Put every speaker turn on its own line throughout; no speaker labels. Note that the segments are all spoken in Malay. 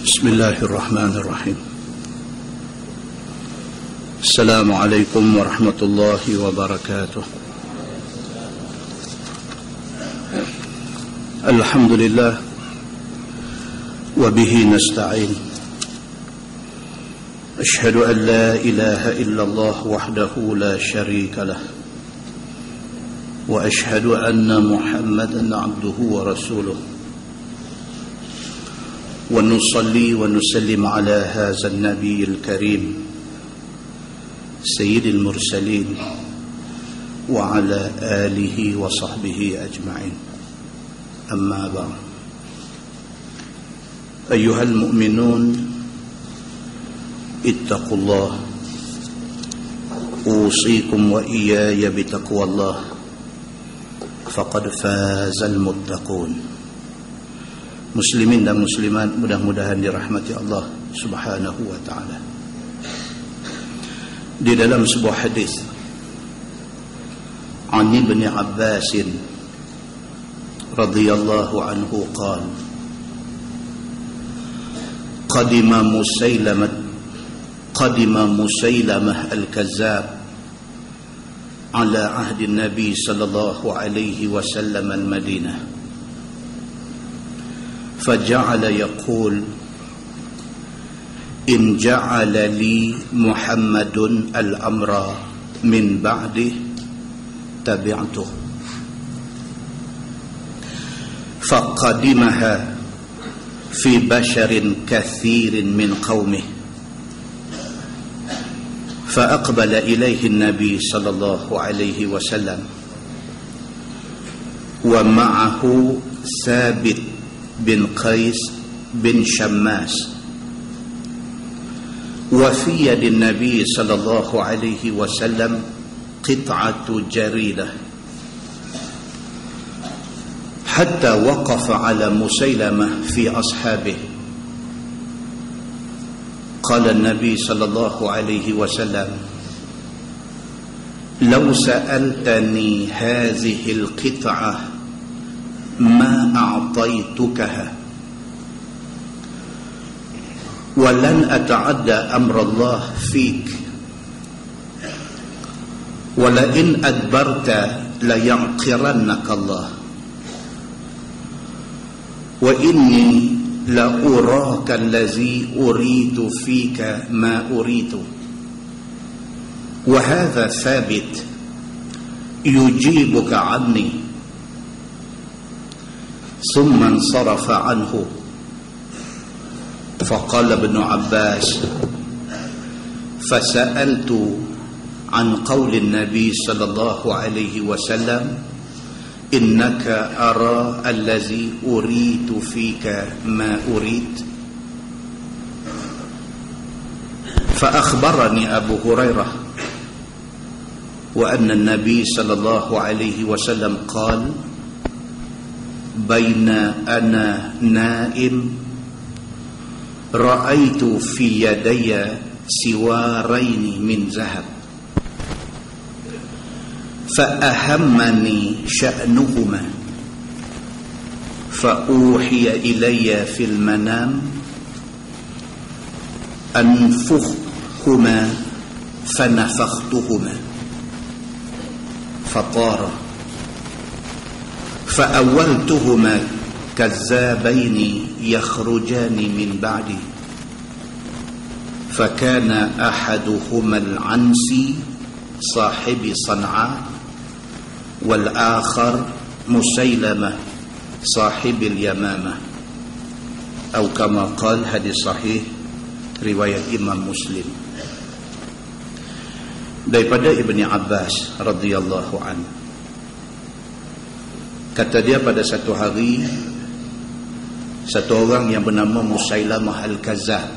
بسم الله الرحمن الرحيم. السلام عليكم ورحمة الله وبركاته. الحمد لله وبه نستعين. أشهد أن لا إله إلا الله وحده لا شريك له، وأشهد أن محمدا عبده ورسوله، ونصلي ونسلم على هذا النبي الكريم سيد المرسلين وعلى آله وصحبه أجمعين. أما بعد، أيها المؤمنون اتقوا الله، أوصيكم وإياي بتقوى الله، فقد فاز المتقون. Muslimin dan muslimat, mudah-mudahan dirahmati Allah Subhanahu wa ta'ala. Di dalam sebuah hadis An Ibn Abbas radhiyallahu anhu qala qadima Musailamah al-Kazzab ala ahdi Nabi sallallahu alaihi wasallam al-Madinah, فجعل يقول إن جعل لي محمد الأمر من بعده تبعته، فقدمها في بشر كثير من قومه، فأقبل إليه النبي صلى الله عليه وسلم ومعه ثابت بن قيس بن شماس، وفي يد النبي صلى الله عليه وسلم قطعة جريدة، حتى وقف على مسيلمة في أصحابه. قال النبي صلى الله عليه وسلم: لو سألتني هذه القطعة ما أعطيتكها، ولن أتعدى أمر الله فيك، ولئن أدبرت ليعقرنك الله، وإني لأراك الذي أريد فيك ما أريد. وهذا ثابت يجيبك عني. ثم انصرف عنه. فقال ابن عباس: فسألت عن قول النبي صلى الله عليه وسلم: إنك أرى الذي أريد فيك ما أريد. فأخبرني أبو هريرة وأن النبي صلى الله عليه وسلم قال: بين أنا نائم رأيت في يدي سوارين من ذهب، فأهمني شأنهما، فأوحي إلي في المنام أنفخهما، فنفختهما فطار، فأولتهما كذابين يخرجان من بعدي، فكان أحدهما العنسي صاحب صنعاء، والآخر مسيلمة صاحب اليمامة، أو كما قال. Hadis sahih riwayat Imam Muslim. Daripada Ibni Abbas radhiyallahu anhu, kata dia, pada satu hari satu orang yang bernama Musailamah al-Kazzab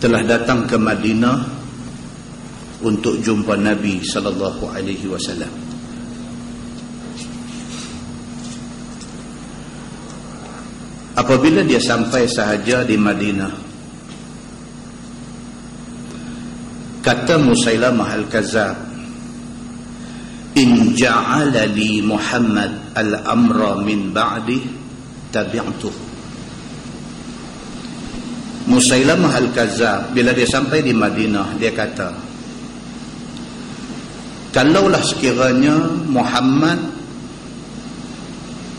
telah datang ke Madinah untuk jumpa Nabi sallallahu alaihi wasallam. Apabila dia sampai sahaja di Madinah, kata Musailamah al-Kazzab: In ja'ala li Muhammad al-amra min ba'di tabi'tuh. Musailamah Al-Kazzab bila dia sampai di Madinah, dia kata, kalaulah sekiranya Muhammad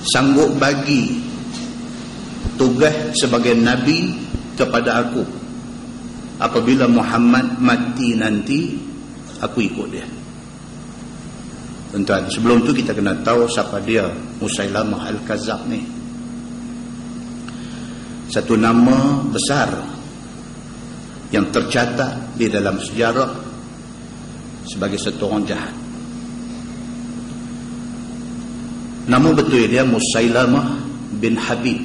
sanggup bagi tugas sebagai Nabi kepada aku, apabila Muhammad mati nanti, aku ikut dia. Tuan-tuan, sebelum tu kita kena tahu siapa dia Musailamah Al-Kazzab ni. Satu nama besar yang tercatat di dalam sejarah sebagai satu orang jahat. Nama betul dia Musailamah bin Habib.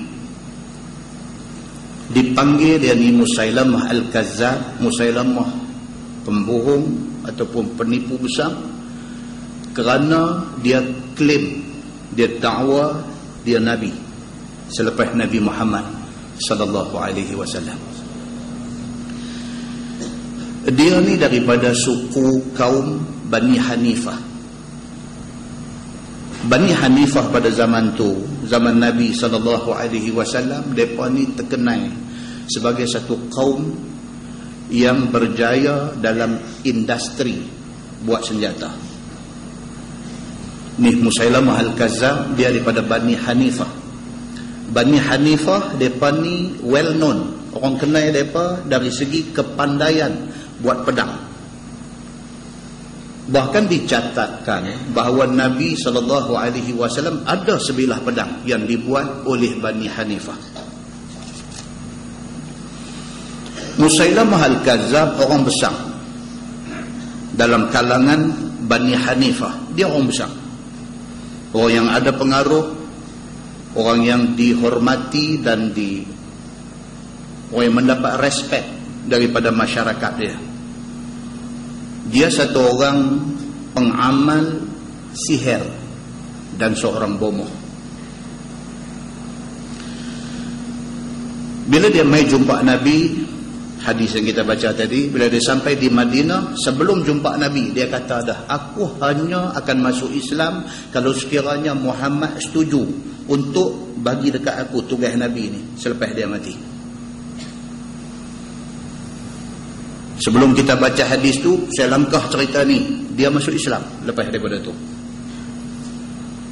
Dipanggil dia ni Musailamah Al-Kazzab, Musailamah pembohong ataupun penipu besar, kerana dia klaim, dia dakwa dia Nabi selepas Nabi Muhammad sallallahu alaihi wasallam. Dia ni daripada suku kaum Bani Hanifah. Bani Hanifah pada zaman tu, zaman Nabi sallallahu alaihi wasallam, depa ni terkenal sebagai satu kaum yang berjaya dalam industri buat senjata. Ni Musailamah Al-Kazzab, dia daripada Bani Hanifah. Bani Hanifah, mereka ni well known, orang kenal mereka dari segi kepandaian buat pedang. Bahkan dicatatkan bahawa Nabi SAW ada sebilah pedang yang dibuat oleh Bani Hanifah. Musailamah Al-Kazzab orang besar dalam kalangan Bani Hanifah. Dia orang besar, orang yang ada pengaruh, orang yang dihormati dan orang yang mendapat respect daripada masyarakat dia. Dia satu orang pengamal sihir dan seorang bomoh. Bila dia mai jumpa Nabi, hadis yang kita baca tadi, bila dia sampai di Madinah, sebelum jumpa Nabi, dia kata dah, aku hanya akan masuk Islam kalau sekiranya Muhammad setuju untuk bagi dekat aku tugas Nabi ni selepas dia mati. Sebelum kita baca hadis tu, saya langkah cerita ni, dia masuk Islam lepas daripada tu.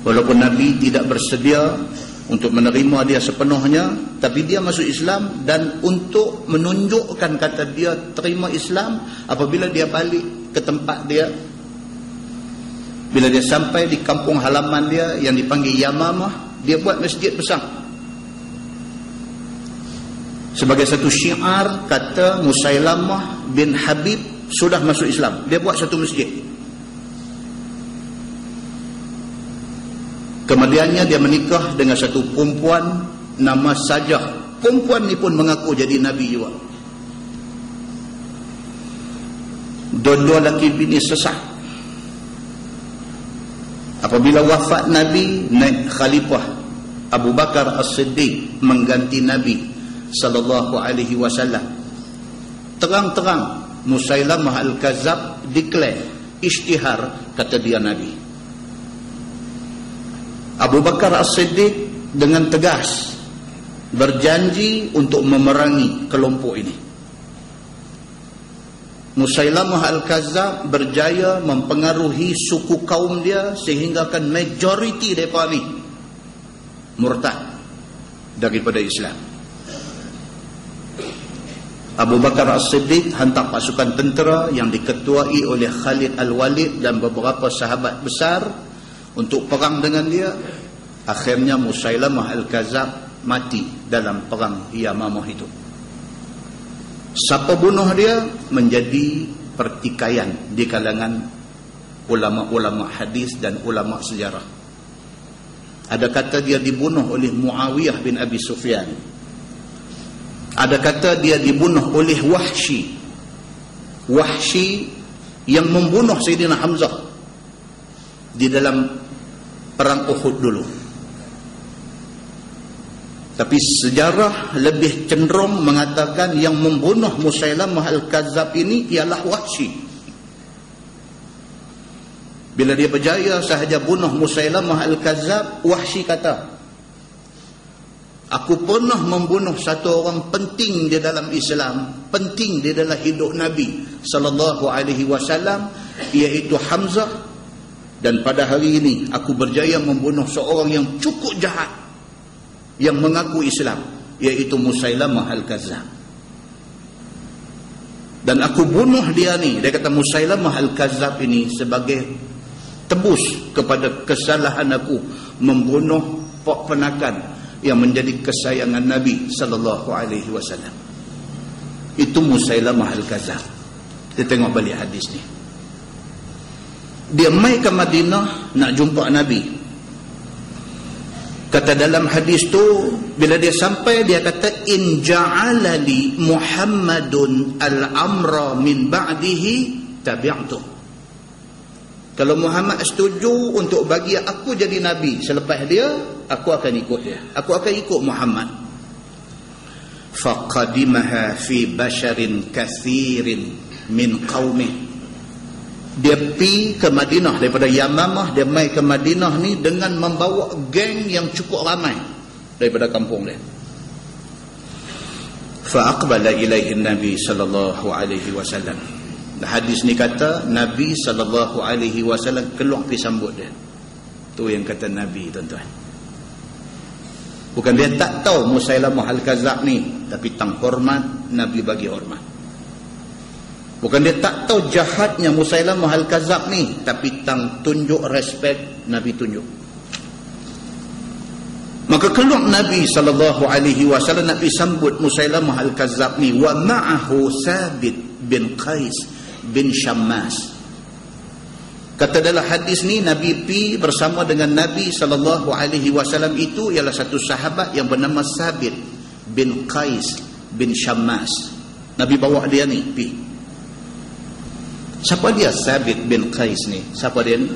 Walaupun Nabi tidak bersedia untuk menerima dia sepenuhnya, tapi dia masuk Islam, dan untuk menunjukkan kata dia terima Islam, apabila dia balik ke tempat dia, bila dia sampai di kampung halaman dia yang dipanggil Yamamah, dia buat masjid besar sebagai satu syiar, kata Musailamah bin Habib sudah masuk Islam. Dia buat satu masjid. Kemudiannya dia menikah dengan satu perempuan nama Sajah. Perempuan ni pun mengaku jadi Nabi juga. Dua-dua lelaki bini sesat. Apabila wafat Nabi, naik khalifah Abu Bakar As-Siddiq mengganti Nabi sallallahu alaihi wasallam. Terang-terang Musailamah Al-Kazzab declare, isytihar, kata dia Nabi. Abu Bakar As-Siddiq dengan tegas berjanji untuk memerangi kelompok ini. Musailamah Al-Kazzab berjaya mempengaruhi suku kaum dia sehinggakan majoriti mereka ni murtad daripada Islam. Abu Bakar As-Siddiq hantar pasukan tentera yang diketuai oleh Khalid Al-Walid dan beberapa sahabat besar untuk perang dengan dia. Akhirnya Musailamah Al-Kazzab mati dalam perang Yamamah itu. Siapa bunuh dia menjadi pertikaian di kalangan ulama-ulama hadis dan ulama sejarah. Ada kata dia dibunuh oleh Muawiyah bin Abi Sufyan. Ada kata dia dibunuh oleh Wahsy. Wahsy yang membunuh Sayyidina Hamzah di dalam perang Uhud dulu. Tapi sejarah lebih cenderung mengatakan yang membunuh Musailamah Al-Kazzab ini ialah Wahsy. Bila dia berjaya sahaja bunuh Musailamah Al-Kazzab, Wahsy kata, Aku pernah membunuh satu orang penting di dalam Islam, penting di dalam hidup Nabi sallallahu alaihi wasallam, iaitu Hamzah. Dan pada hari ini aku berjaya membunuh seorang yang cukup jahat yang mengaku Islam, iaitu Musailamah Al-Kazzab. Dan aku bunuh dia ni, dia kata Musailamah Al-Kazzab ini sebagai tebus kepada kesalahan aku membunuh pok penakan yang menjadi kesayangan Nabi sallallahu alaihi wasallam. Itu Musailamah Al-Kazzab. Kita tengok balik hadis ni. Dia mai ke Madinah nak jumpa Nabi. Kata dalam hadis tu, bila dia sampai, dia kata in ja'alali Muhammadun al-amra min ba'dihi tabi'tu. Kalau Muhammad setuju untuk bagi aku jadi Nabi selepas dia, aku akan ikut dia. Aku akan ikut Muhammad. Faqadimaha fi basharin kathirin min qaumih. Dia pergi ke Madinah daripada Yamamah, dia mai ke Madinah ni dengan membawa geng yang cukup ramai daripada kampung dia. Fa aqbala ilaihi Nabi sallallahu alaihi wasallam. Hadis ni kata Nabi sallallahu alaihi wasallam keluar pergi sambut dia. Tu yang kata Nabi, tuan-tuan. Bukan dia tak tahu Musailamah Al-Kazzab ni, tapi tang hormat Nabi bagi hormat. Bukan dia tak tahu jahatnya Musailamah Al-Kazzab ni, tapi tang tunjuk respect Nabi tunjuk. Maka keluar Nabi sallallahu alaihi wasallam nak pergi sambut Musailamah Al-Kazzab ni, wa ma'ahu Sabit bin Qais bin Syammas. Kata dalam hadis ni, Nabi pi bersama dengan Nabi sallallahu alaihi wasallam itu ialah satu sahabat yang bernama Sabit bin Qais bin Syammas. Nabi bawa dia ni pi. Siapa dia Sabit bin Qais ni? Siapa dia ni?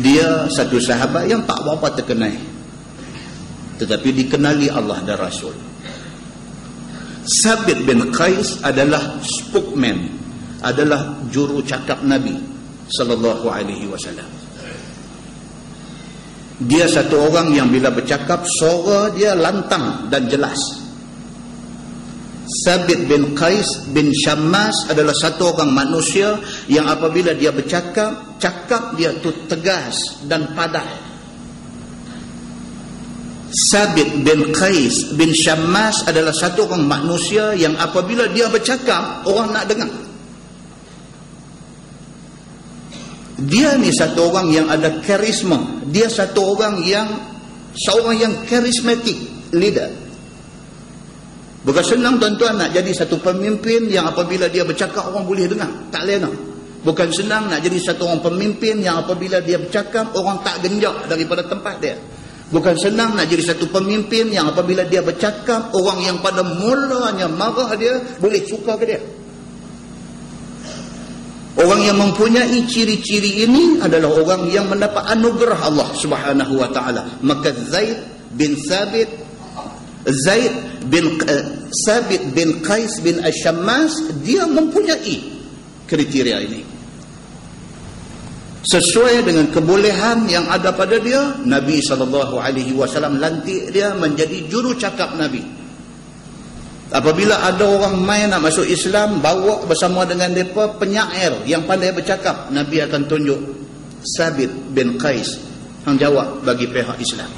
Dia satu sahabat yang tak berapa terkenal, tetapi dikenali Allah dan Rasul. Sabit bin Qais adalah spokesman, adalah juru cakap Nabi sallallahu alaihi wasallam. Dia satu orang yang bila bercakap suara dia lantang dan jelas. Sabit bin Qais bin Syammas adalah satu orang manusia yang apabila dia bercakap, cakap dia tu tegas dan padat. Sabit bin Qais bin Syammas adalah satu orang manusia yang apabila dia bercakap, orang nak dengar. Dia ni satu orang yang ada karisma. Dia satu orang yang seorang yang karismatik, leader. Bukan senang tuan-tuan nak jadi satu pemimpin yang apabila dia bercakap orang boleh dengar, tak lena. Bukan senang nak jadi satu orang pemimpin yang apabila dia bercakap orang tak genjak daripada tempat dia. Bukan senang nak jadi satu pemimpin yang apabila dia bercakap, orang yang pada mulanya marah dia boleh suka ke dia. Orang yang mempunyai ciri-ciri ini adalah orang yang mendapat anugerah Allah Subhanahu wa taala. Maka Zaid bin Sabit bin Qais bin Syammas, dia mempunyai kriteria ini. Sesuai dengan kebolehan yang ada pada dia, Nabi SAW lantik dia menjadi juru cakap Nabi. Apabila ada orang main nak masuk Islam, bawa bersama dengan mereka penyair yang pandai bercakap, Nabi akan tunjuk Sabit bin Qais yang jawab bagi pihak Islam.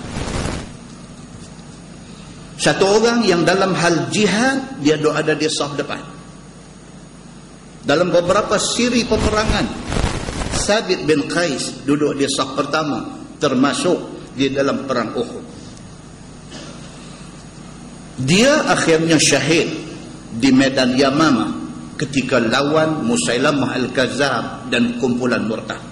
Satu orang yang dalam hal jihad, dia ada di saf depan. Dalam beberapa siri peperangan, Sabit bin Qais duduk di saf pertama, termasuk di dalam perang Uhud. Dia akhirnya syahid di medan Yamamah ketika lawan Musailamah Al-Kazzab dan kumpulan murtad.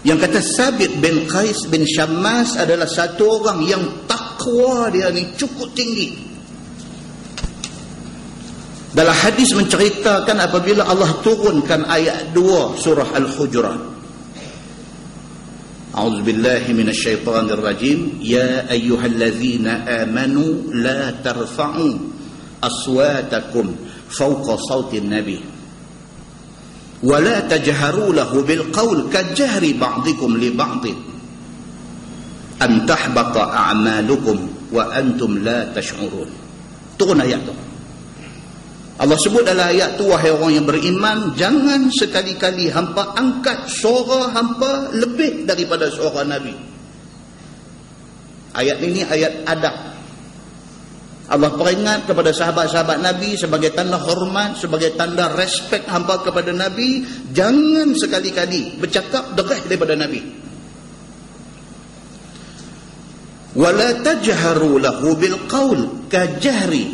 Yang kata Sabit bin Qais bin Syammas adalah satu orang yang takwa dia ni cukup tinggi. Dalam hadis menceritakan apabila Allah turunkan ayat 2 surah Al-Hujurat. A'udzubillahi minasyaitonir rajim. Ya ayyuhallazina amanu la tarfa'u aswatakum fawqa sautin nabi wa la tajharu lahu bil qaul kajahri ba'dikum li ba'd an tahbata a'malukum wa antum la tash'urun. Turun ayat tu. Allah sebut dalam ayat tu, wahai orang yang beriman, jangan sekali-kali hampa angkat suara hampa lebih daripada suara Nabi. Ayat ini ayat adab. Allah peringat kepada sahabat-sahabat Nabi sebagai tanda hormat, sebagai tanda respek hampa kepada Nabi, jangan sekali-kali bercakap derah daripada Nabi. Wala tajharu lahu bil qaul kajahri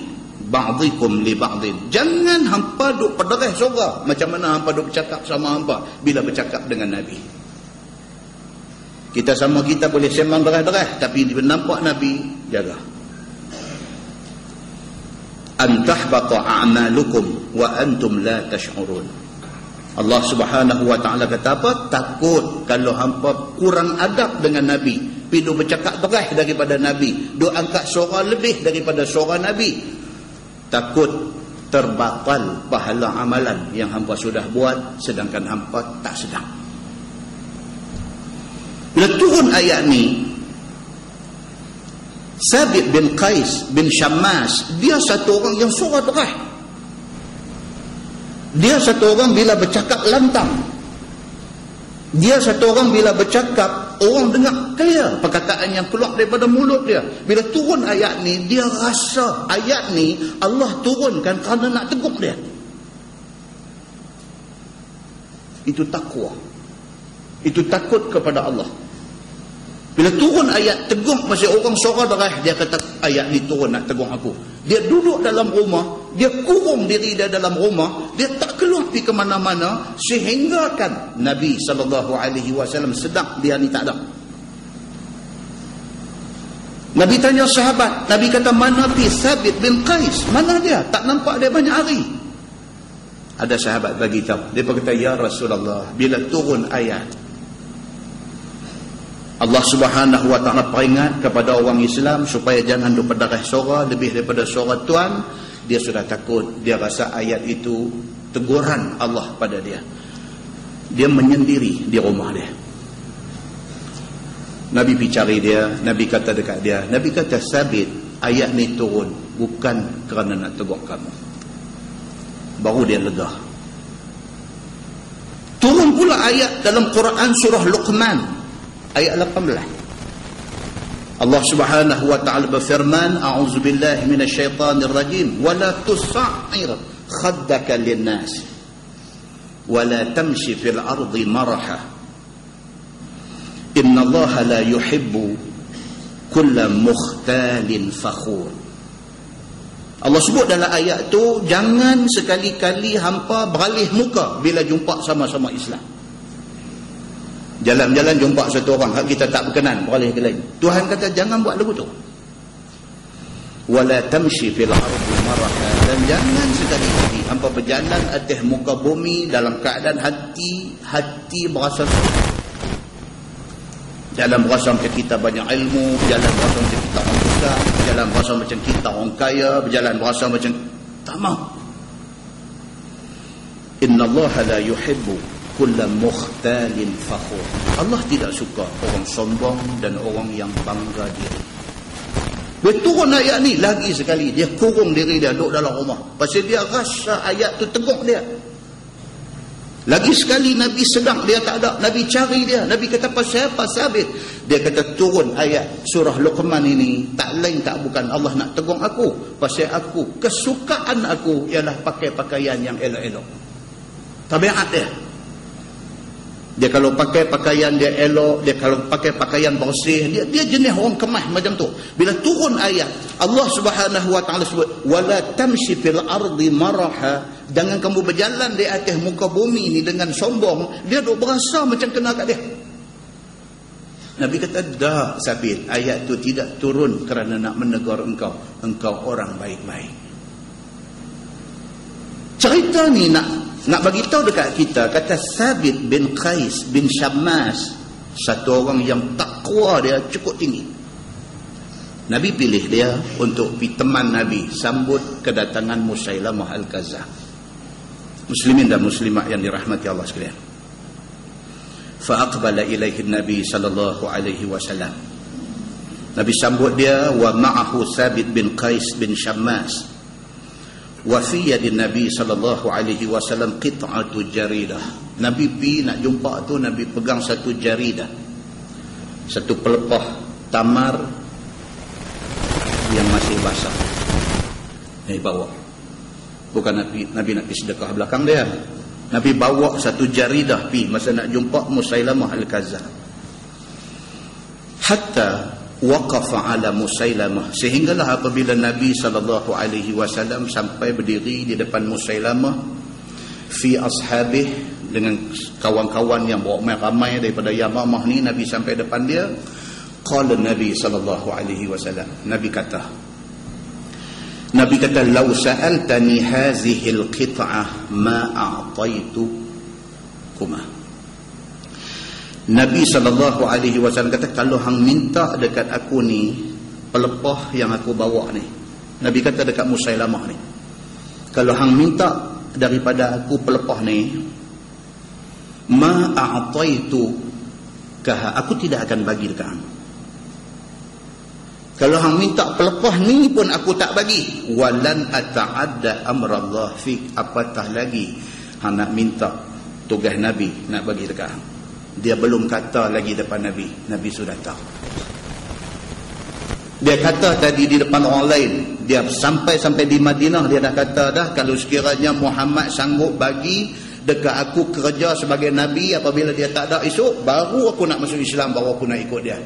ba'dikum li ba'din. Jangan hampa duk pederah suara macam mana hampa duk bercakap sama hampa bila bercakap dengan Nabi. Kita sama kita boleh sembang derah-derah, tapi nampak Nabi, jaga. An tahbata a'malukum wa antum la tash'urun. Allah Subhanahu wa taala kata apa? Takut kalau hampa kurang adab dengan Nabi, duk bercakap derah daripada Nabi, duk angkat suara lebih daripada suara Nabi, takut terbatal pahala amalan yang hampa sudah buat sedangkan hampa tak sedang. Bila turun ayat ni, Sabit bin Qais bin Syammas, dia satu orang yang suara derah. Dia satu orang bila bercakap lantang. Dia satu orang bila bercakap, orang dengar clear perkataan yang keluar daripada mulut dia. Bila turun ayat ni, dia rasa ayat ni Allah turunkan kerana nak tegur dia. Itu takwa. Itu takut kepada Allah. Bila turun ayat tegur masih orang suara derah, dia kata ayat ni turun nak tegur aku. Dia duduk dalam rumah, dia kurung diri dia dalam rumah, dia tak keluar pergi ke mana-mana, sehingga kan Nabi SAW sedang dia ni tak ada. Nabi tanya sahabat, Nabi kata, mana pi Sabit bin Qais? Mana dia? Tak nampak dia banyak hari. Ada sahabat bagi tahu. Dia berkata, ya Rasulullah, bila turun ayat Allah Subhanahu wa taala peringat kepada orang Islam supaya jangan duk pederah suara lebih daripada suara Tuhan, dia sudah takut, dia rasa ayat itu teguran Allah pada dia. Dia menyendiri di rumah dia. Nabi pergi cari dia, Nabi kata dekat dia, Nabi kata, Sabit, ayat ni turun bukan kerana nak tegur kamu. Baru dia lega. Turun pula ayat dalam Quran surah Luqman ayat 18. Allah Subhanahu wa taala berfirman, a'udzubillahi minasyaitonir rajim, wala tus'ir khaddaka lin-nas wala tamshi fil ardi maraha innallaha la yuhibbu kulla mukhtalin fakhur. Allah sebut dalam ayat tu, jangan sekali-kali hampa beralih muka bila jumpa sama-sama Islam. Jalan-jalan jumpa satu orang hak kita tak berkenan, beralih ke lain. Tuhan kata jangan buat lagu tu. Wala tamshi fil ardi maraha, dan jangan sekali-kali hampa berjalan atas muka bumi dalam keadaan hati berasa jalan berasa macam kita banyak ilmu, jalan berasa macam kita orang besar, jalan berasa macam kita orang kaya, berjalan berasa macam tak mau. Innallaha la yuhibbu kulla mukhtalin fakhur. Allah tidak suka orang sombong dan orang yang bangga diri. Dia turun ayat ni lagi sekali, dia kurung diri dia duduk dalam rumah pasal dia rasa ayat tu tegur dia. Lagi sekali Nabi sedang, dia tak ada, Nabi cari dia, Nabi kata pasal apa Sabit? Dia kata turun ayat surah Luqman ini tak lain tak bukan Allah nak tegur aku pasal aku, kesukaan aku ialah pakai pakaian yang elok-elok. Tabiat dia, dia kalau pakai pakaian dia elok, dia kalau pakai pakaian bersih, dia jenis orang kemas macam tu. Bila turun ayat Allah Subhanahu wa taala sebut wala tamshi fil ardi maraha, jangan kamu berjalan di atas muka bumi ni dengan sombong, dia duk berasa macam kena kat dia. Nabi kata dah Sabit, ayat tu tidak turun kerana nak menegur engkau orang baik-baik. Cerita ni nak bagi tahu dekat kita, kata Sabit bin Qais bin Syammas, satu orang yang takwa dia cukup tinggi. Nabi pilih dia untuk pergi teman Nabi sambut kedatangan Musailamah Al-Kazzab. Muslimin dan muslimat yang dirahmati Allah sekalian. Fa aqbala ilaihi Nabi sallallahu alaihi wasallam. Nabi sambut dia, wa ma'ahu Thabit bin Qais bin Syammas. Wa fi yadi Nabi sallallahu alaihi wasallam qit'atu jaridah. Nabi pi nak jumpa tu, Nabi pegang satu jaridah, satu pelepah tamar yang masih basah. Nabi bawa. Bukan Nabi nak pergi sedekah belakang dia. Nabi bawa satu jaridah pi masa nak jumpa Musailamah Al-Kazzab. Hatta waqafa ala Musailamah, sehinggalah apabila Nabi SAW sampai berdiri di depan Musailamah, fi ashabih, dengan kawan-kawan yang bawa main ramai daripada Yamamah ni. Nabi sampai depan dia. Qala Nabi SAW, Nabi kata law sa'altani hazihi al-qit'ah ma a'taitukuma. Nabi SAW kata, kalau hang minta dekat aku ni pelepah yang aku bawa ni, Nabi kata dekat Musailamah ni, kalau hang minta daripada aku pelepah ni, ma a'taitukah, aku tidak akan bagi dekat hang. Kalau hang minta pelepah ni pun aku tak bagi. Walan ata'adda amrallah fik, apatah lagi hang nak minta tugas Nabi nak bagi dekat hang. Dia belum kata lagi depan Nabi, Nabi sudah tahu. Dia kata tadi di depan orang lain, dia sampai di Madinah, dia dah kata dah, kalau sekiranya Muhammad sanggup bagi dekat aku kerja sebagai Nabi, apabila dia tak ada esok, baru aku nak masuk Islam, baru aku nak ikut dia.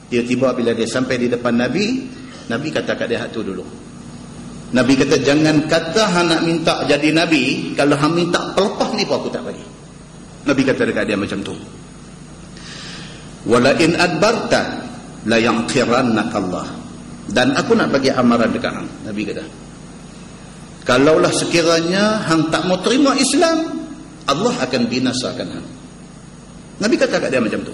Tiba-tiba bila dia sampai di depan Nabi, Nabi kata kat dia tu dulu. Nabi kata, jangan kata hang nak minta jadi Nabi, kalau hang minta pelepah ni pun aku tak bagi. Nabi kata dekat dia macam tu. Wala in adbarta la yanqirannaka Allah, dan aku nak bagi amaran dekat hang. Nabi kata, kalaulah sekiranya hang tak mau terima Islam, Allah akan binasakan hang. Nabi kata kat dia macam tu.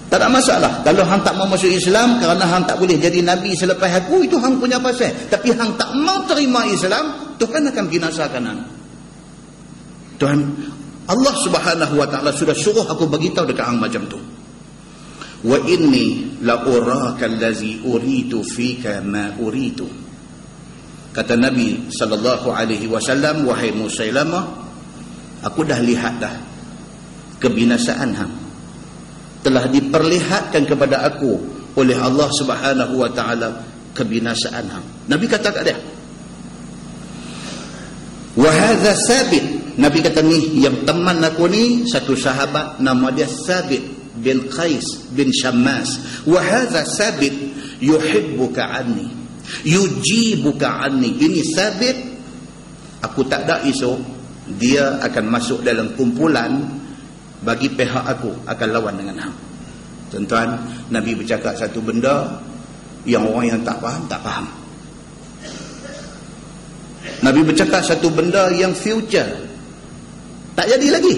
Tak ada masalah kalau hang tak mau masuk Islam kerana hang tak boleh jadi Nabi selepas aku, itu hang punya pasal. Tapi hang tak mau terima Islam, Tuhan akan binasakan hang. Tuhan Allah Subhanahu wa taala sudah suruh aku beritahu dekat hang macam tu. Wa inni la uraka allazi uridu fika ma uridu. Kata Nabi sallallahu alaihi wasallam, wahai Musailamah, aku dah lihat dah kebinasaan hang. Telah diperlihatkan kepada aku oleh Allah Subhanahu wa taala kebinasaan hang. Nabi kata kat dia, wa hadza Thabit. Nabi kata ni yang teman aku ni satu sahabat, nama dia Thabit bin Qais bin Syammas. Wa hadza Thabit yuhibbuka anni, yujibuka anni. Ini Thabit, aku tak ada esok dia akan masuk dalam kumpulan bagi pihak aku, akan lawan dengan hang. Tuan-tuan, Nabi bercakap satu benda yang orang yang tak faham, tak faham. Nabi bercakap satu benda yang future tak jadi lagi.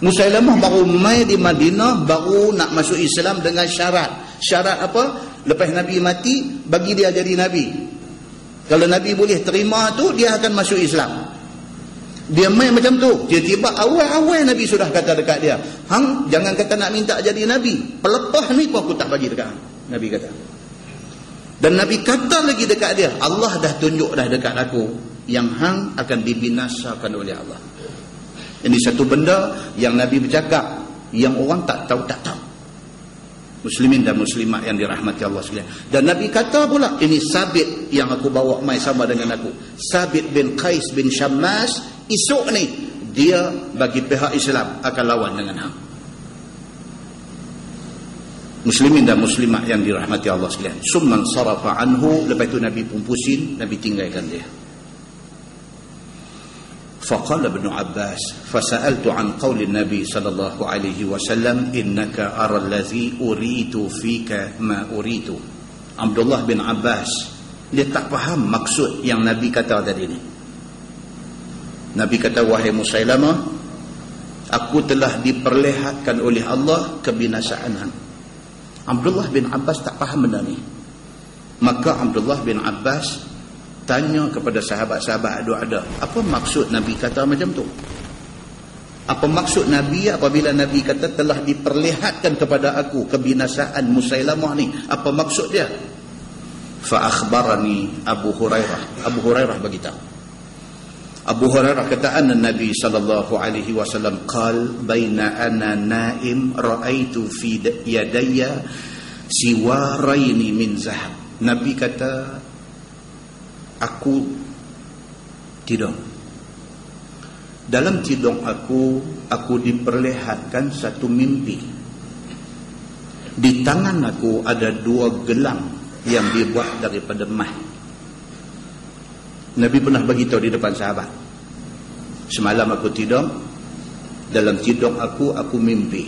Musailamah baru mai di Madinah, baru nak masuk Islam dengan syarat. Syarat apa? Lepas Nabi mati, bagi dia jadi Nabi. Kalau Nabi boleh terima tu, dia akan masuk Islam. Dia main macam tu. Tiba-tiba awal-awal Nabi sudah kata dekat dia, hang jangan kata nak minta jadi Nabi, pelepah ni pun aku tak bagi dekat hang. Nabi kata. Dan Nabi kata lagi dekat dia, Allah dah tunjuk dah dekat aku yang hang akan dibinasakan oleh Allah. Ini satu benda yang Nabi bercakap yang orang tak tahu. Muslimin dan muslimat yang dirahmati Allah sekalian. Dan Nabi kata pula, ini Thabit yang aku bawa mai sama dengan aku, Thabit bin Qais bin Syammas, esok ni dia bagi pihak Islam akan lawan dengan hang. Muslimin dan muslimat yang dirahmati Allah sekalian. Summan sarafa anhu, lepas itu Nabi pun pusing, Nabi tinggalkan dia. Faqala Ibn Abbas, fasa'altu an qawli Nabi sallallahu alaihi wasallam, innaka ara allazi uridu fika ma uridu. Abdullah bin Abbas, dia tak faham maksud yang Nabi kata tadi ni. Nabi kata, wahai Musailamah, aku telah diperlihatkan oleh Allah kebinasaan hang. Abdullah bin Abbas tak faham benda ni. Maka Abdullah bin Abbas tanya kepada sahabat-sahabat ada, apa maksud Nabi kata macam tu? Nabi kata, Apa maksud Nabi apabila Nabi kata telah diperlihatkan kepada aku kebinasaan Musailamah ni? Apa maksud dia? Fa akhbarani Abu Hurairah. Abu Hurairah beritahu. Abu Hurairah kata anna Nabi sallallahu alaihi wasallam qal baina ana naim raaitu fi yadayya siwaraini min zahab. Nabi kata aku tidur. Dalam tidur aku diperlihatkan satu mimpi. Di tangan aku ada 2 gelang yang dibuat daripada emas. Nabi pernah beritahu di depan sahabat. Semalam aku tidur, dalam tidur aku mimpi.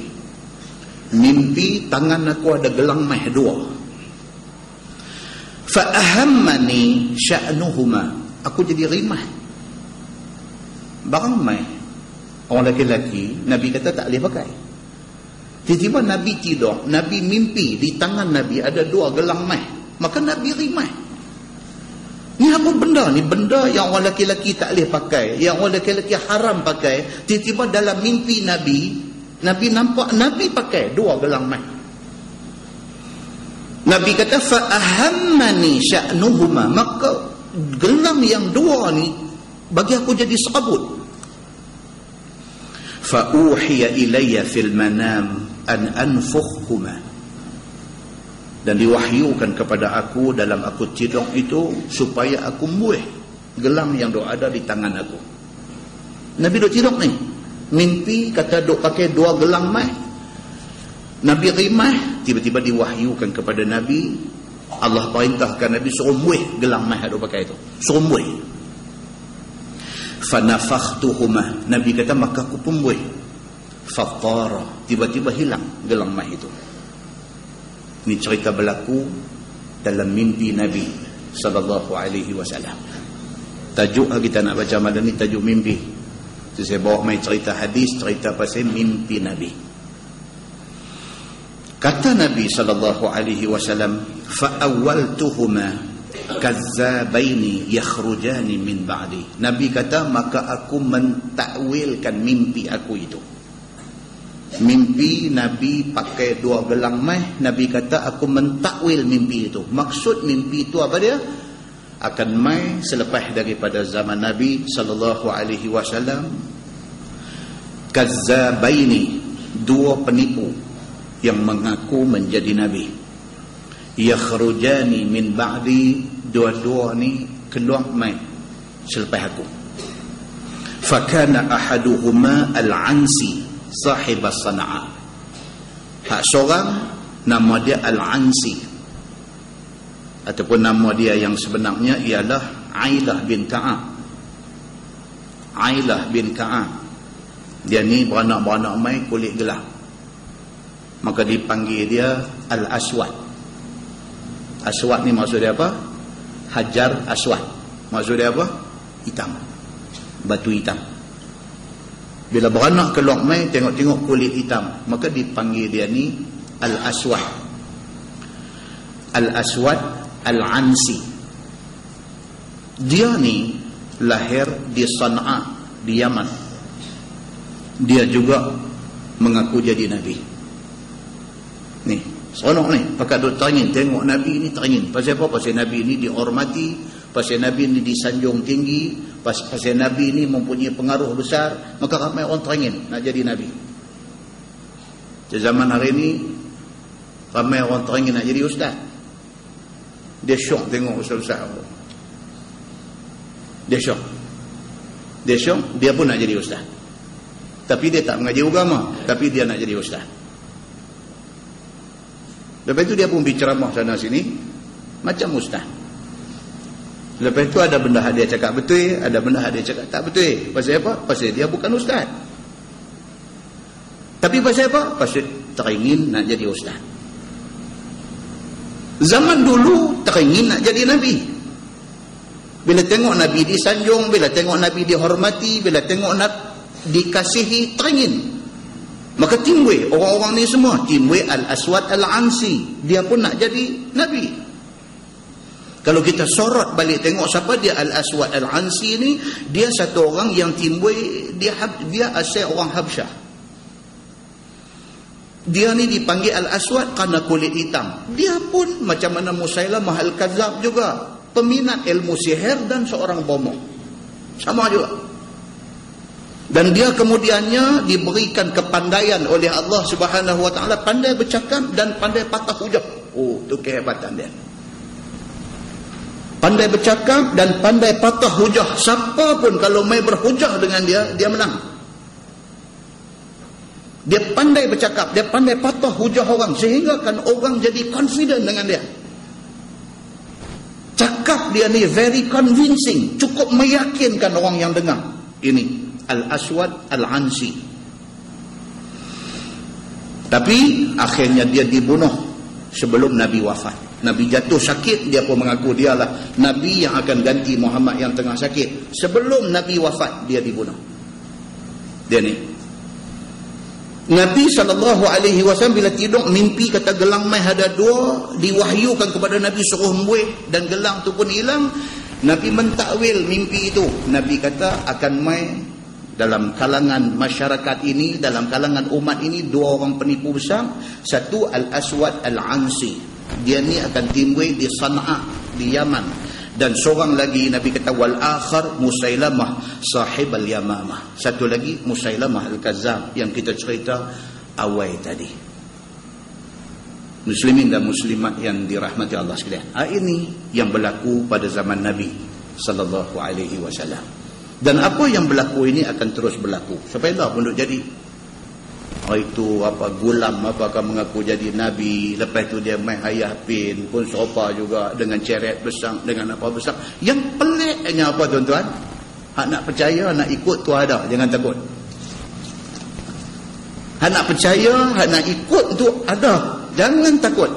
Mimpi tangan aku ada gelang emas 2. Fa ahammani sya'nuhuma. Aku jadi rimah. Barang emas, orang lelaki, Nabi kata tak boleh pakai. Tiba-tiba Nabi tidur, Nabi mimpi di tangan Nabi ada 2 gelang emas. Maka Nabi rimah. Ni apa benda ni? Benda yang orang lelaki tak boleh pakai, yang orang lelaki haram pakai. Tiba-tiba dalam mimpi Nabi nampak Nabi pakai 2 gelang emas. Nabi kata fa ahammani sya'nuhuma. Maka gelang yang 2 ni bagi aku jadi serabut. Fa uhiya ilayya fil manam an anfukhhuma. Dan diwahyukan kepada aku dalam aku tidur itu supaya aku buih gelang yang ada di tangan aku. Nabi duk tidur ni, mimpi kata duk pakai 2 gelang emas. Nabi rimah, tiba-tiba diwahyukan kepada Nabi, Allah perintahkan Nabi suruh buih gelang emas duk pakai itu, suruh buih. Fanafakhtuhuma. Nabi kata maka aku pun buih. Fatara, tiba-tiba hilang gelang emas itu. Ini cerita berlaku dalam mimpi Nabi sallallahu alaihi wasallam. Tajuk kita nak baca malam ni tajuk mimpi. So, saya bawa mai cerita hadis, cerita pasal mimpi Nabi. Kata Nabi sallallahu alaihi wasallam, fa awwaltuhuma kazzabaini yakhrujani min ba'di. Nabi kata maka aku mentakwilkan mimpi aku itu. Mimpi Nabi pakai 2 gelang emas. Nabi kata aku mentakwil mimpi itu. Maksud mimpi itu apa dia? Akan mai selepas daripada zaman Nabi sallallahu alaihi wasallam kazzabaini, 2 penipu yang mengaku menjadi Nabi. Yakhrujani min ba'di, 2 ni keluar mai selepas aku. Fakana ahaduhuma al-Ansi sahib as-Sana'a. Hak seorang nama dia Al-Ansi, ataupun nama dia yang sebenarnya ialah Ailah bin Ka'ab. Ailah bin Ka'ab, dia ni beranak-beranak mai kulit gelap, maka dipanggil dia Al-Aswad. Aswad ni maksud dia apa? Hajar Aswad, maksud dia apa? Hitam, batu hitam. Bila beranak keluar mai tengok-tengok kulit hitam, maka dipanggil dia ni Al-Aswad. Al-Aswad Al-Ansi. Dia ni lahir di Sana'a, di Yaman. Dia juga mengaku jadi Nabi. Ni, seronok ni. Pakat duk teringin tengok Nabi ni, teringin. Pasal apa? Pasal Nabi ni dihormati, pasal Nabi ni disanjung tinggi, pasal Nabi ni mempunyai pengaruh besar, maka ramai orang teringin nak jadi Nabi. Di zaman hari ni ramai orang teringin nak jadi ustaz. Dia syok tengok ustaz-ustaz. Dia syok, dia pun nak jadi ustaz. Tapi dia tak mengaji agama, tapi dia nak jadi ustaz. Lepas itu dia pun berceramah sana sini macam ustaz. Lepas itu ada benda dia cakap betul, ada benda dia cakap tak betul. Pasal apa? Pasal dia bukan ustaz. Tapi pasal apa? Pasal teringin nak jadi ustaz. Zaman dulu teringin nak jadi Nabi. Bila tengok Nabi disanjung, bila tengok Nabi dihormati, bila tengok Nabi dikasihi, teringin. Maka timbul orang-orang ni semua, timbul Al-Aswad Al-Ansi, dia pun nak jadi Nabi. Kalau kita sorot balik tengok siapa dia Al-Aswad Al-Ansi ni, dia satu orang yang timbul, dia asal orang Habsyah. Dia ni dipanggil Al-Aswad kerana kulit hitam. Dia pun macam mana Musailamah Al-Kadzab juga, peminat ilmu sihir dan seorang bomoh. Sama juga. Dan dia kemudiannya diberikan kepandaian oleh Allah Subhanahu Wa Taala, pandai bercakap dan pandai patah hujah. Oh, tu kehebatan dia. Pandai bercakap dan pandai patah hujah. Siapa pun kalau mai berhujah dengan dia, dia menang. Dia pandai bercakap, dia pandai patah hujah orang, sehingga kan orang jadi confident dengan dia. Cakap dia ni very convincing, cukup meyakinkan orang yang dengar. Ini Al-Aswad Al-Ansi. Tapi akhirnya dia dibunuh sebelum Nabi wafat. Nabi jatuh sakit, dia pun mengaku dialah Nabi yang akan ganti Muhammad yang tengah sakit. Sebelum Nabi wafat, dia dibunuh. Dia ni Nabi SAW bila tidur mimpi, kata gelang mai ada dua, diwahyukan kepada Nabi suruh membuih, dan gelang tu pun hilang. Nabi mentakwil mimpi itu. Nabi kata akan mai dalam kalangan masyarakat ini, dalam kalangan umat ini, dua orang penipu besar. Satu Al-Aswad Al-Ansi, dia ni akan timbul di Sana'a di Yaman, dan seorang lagi Nabi kata wal akhar Musailamah sahib al-Yamamah. Satu lagi Musailamah Al-Kadzab yang kita cerita awal tadi. Muslimin dan muslimat yang dirahmati Allah sekalian, ini yang berlaku pada zaman Nabi sallallahu alaihi wasallam. Dan apa yang berlaku ini akan terus berlaku sampai dah pun duk jadi. Itu apa gulam apakah mengaku jadi Nabi, lepas tu dia main ayah pin pun serupa juga dengan ceret besar, dengan apa besar. Yang peliknya apa tuan-tuan, hak nak percaya, nak ikut tu ada, jangan takut. Hak nak percaya, hak nak ikut tu ada, jangan takut.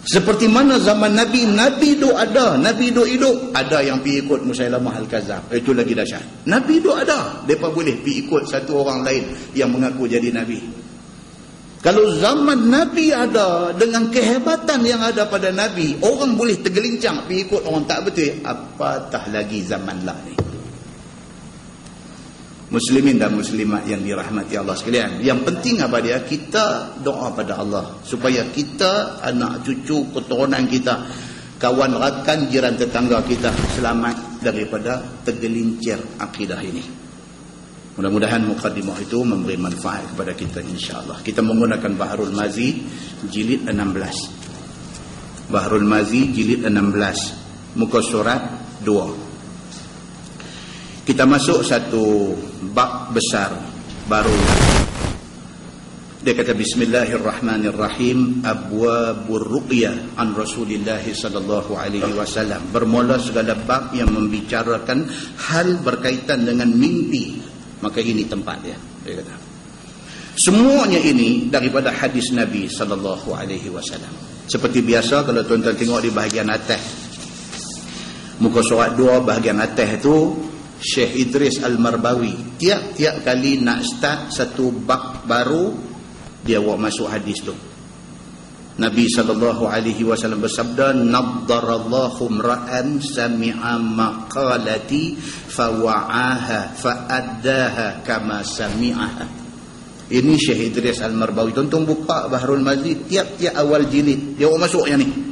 Seperti mana zaman Nabi, Nabi duk ada, Nabi duk hidup, ada yang pergi ikut Musailamah Al-Kadzab. Itu lagi dahsyat. Nabi duk ada, mereka boleh pergi ikut satu orang lain yang mengaku jadi Nabi. Kalau zaman Nabi ada, dengan kehebatan yang ada pada Nabi, orang boleh tergelincang pergi ikut orang tak betul, apatah lagi zaman lah ni. Muslimin dan muslimat yang dirahmati Allah sekalian, yang penting apa dia, kita doa pada Allah supaya kita, anak cucu, keturunan kita, kawan rakan, jiran tetangga kita selamat daripada tergelincir akidah ini. Mudah-mudahan mukadimah itu memberi manfaat kepada kita insya-Allah. Kita menggunakan Bahrul Mazi jilid 16. Bahrul Mazi jilid 16, muka surat 2. Kita masuk satu bab besar baru. Dia kata bismillahirrahmanirrahim, abwabur ruqyah an Rasulillah sallallahu alaihi wasallam. Bermula segala bab yang membicarakan hal berkaitan dengan mimpi, maka ini tempat dia. Dia kata semuanya ini daripada hadis Nabi sallallahu alaihi wasallam. Seperti biasa kalau tuan-tuan tengok di bahagian atas muka surat 2 bahagian atas itu, Syekh Idris Al-Marbawi tiap-tiap kali nak start satu bab baru, dia bawa masuk hadis tu. Nabi SAW bersabda, naddarallahu mra'an sami'a maqalati fawa'aha fa'addaha kama sami'aha. Ini Syekh Idris Al-Marbawi. Tonton buka Bahrul Mazi, tiap-tiap awal jilid dia bawa masuk yang ni.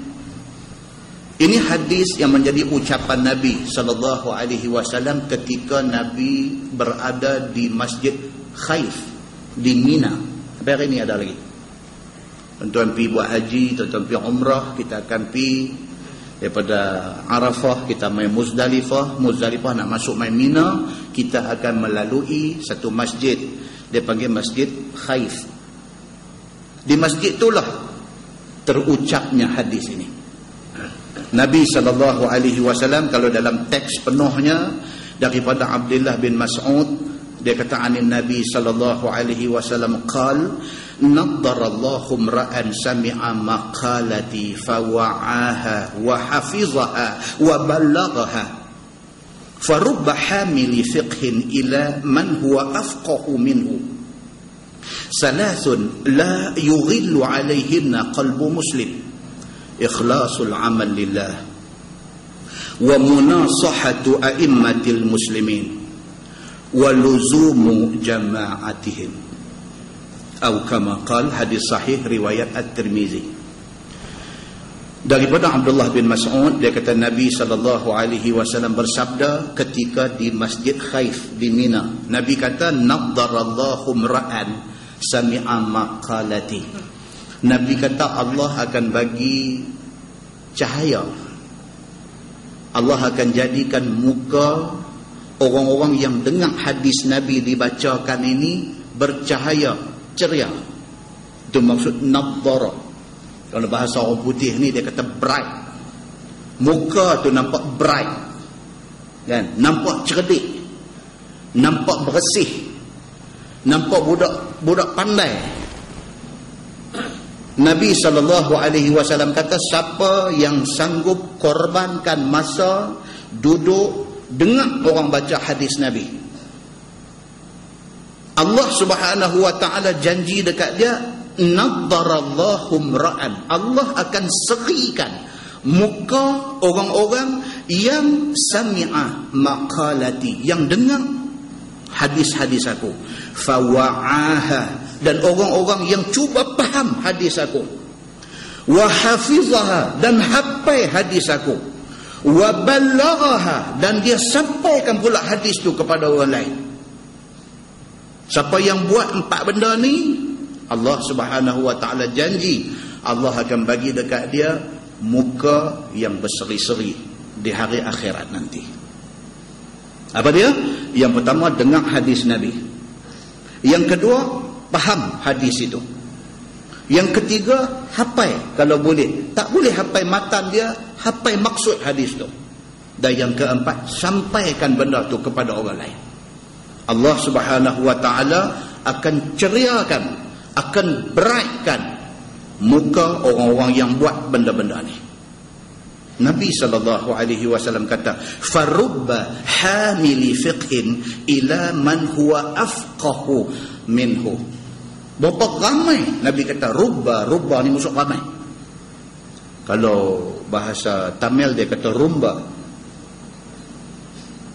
Ini hadis yang menjadi ucapan Nabi SAW ketika Nabi berada di Masjid Khaif di Mina. Sampai hari ini ada lagi. Tuan-tuan pergi buat haji, tuan-tuan pergi umrah, kita akan pergi daripada Arafah, kita main Muzdalifah, Muzdalifah nak masuk main Mina, kita akan melalui satu masjid, dia panggil Masjid Khaif. Di masjid itulah terucapnya hadis ini. Nabi SAW kalau dalam teks penuhnya daripada Abdullah bin Mas'ud, dia kata anin Nabi SAW qal naddarallahu mra'an sami'a maqalati fawa'aha wa hafizaha wa ballaghaha farubba hamili fiqhin ila man huwa afqahu minhu salasun la yughillu alaihinna qalbu muslim ikhlasul amal lillah wa munasahatu a'immatil muslimin wa luzumu jama'atihim, atau kama qala, hadis sahih riwayat At-Tirmizi. Daripada Abdullah bin Mas'ud, dia kata Nabi SAW bersabda ketika di Masjid Khaif di Mina. Nabi kata, naddarallahu mra'an sami'a maqalati. Nabi kata Allah akan bagi cahaya, Allah akan jadikan muka orang-orang yang dengar hadis Nabi dibacakan ini bercahaya, ceria. Itu maksud naddara. Kalau bahasa orang putih ni dia kata bright. Muka tu nampak bright, kan? Nampak cerdik, nampak bersih, nampak budak pandai. Nabi SAW kata, siapa yang sanggup korbankan masa duduk dengar orang baca hadis Nabi, Allah Subhanahu wa ta'ala janji dekat dia, naddarallahu mra'an, Allah akan serikan muka orang-orang yang sami'a maqalati, yang dengar hadis-hadis aku, fawa'aha, dan orang-orang yang cuba faham hadis aku, wa hafizaha, dan hafal hadis aku, wa ballaghaha, dan dia sampaikan pula hadis tu kepada orang lain. Siapa yang buat 4 benda ni, Allah Subhanahu wa ta'ala janji Allah akan bagi dekat dia muka yang berseri-seri di hari akhirat nanti. Apa dia? Yang pertama, dengar hadis Nabi. Yang kedua, faham hadis itu. Yang ketiga, hafal kalau boleh. Tak boleh hafal matan dia, hafal maksud hadis tu. Dan yang keempat, sampaikan benda tu kepada orang lain. Allah Subhanahu wa ta'ala akan ceriakan, akan brightkan muka orang-orang yang buat benda-benda ni. Nabi SAW kata, farubba hamili fiqhin ila man huwa afqahu minhu. Berapa ramai, Nabi kata, rubba ni maksud ramai. Kalau bahasa Tamil dia kata rumba.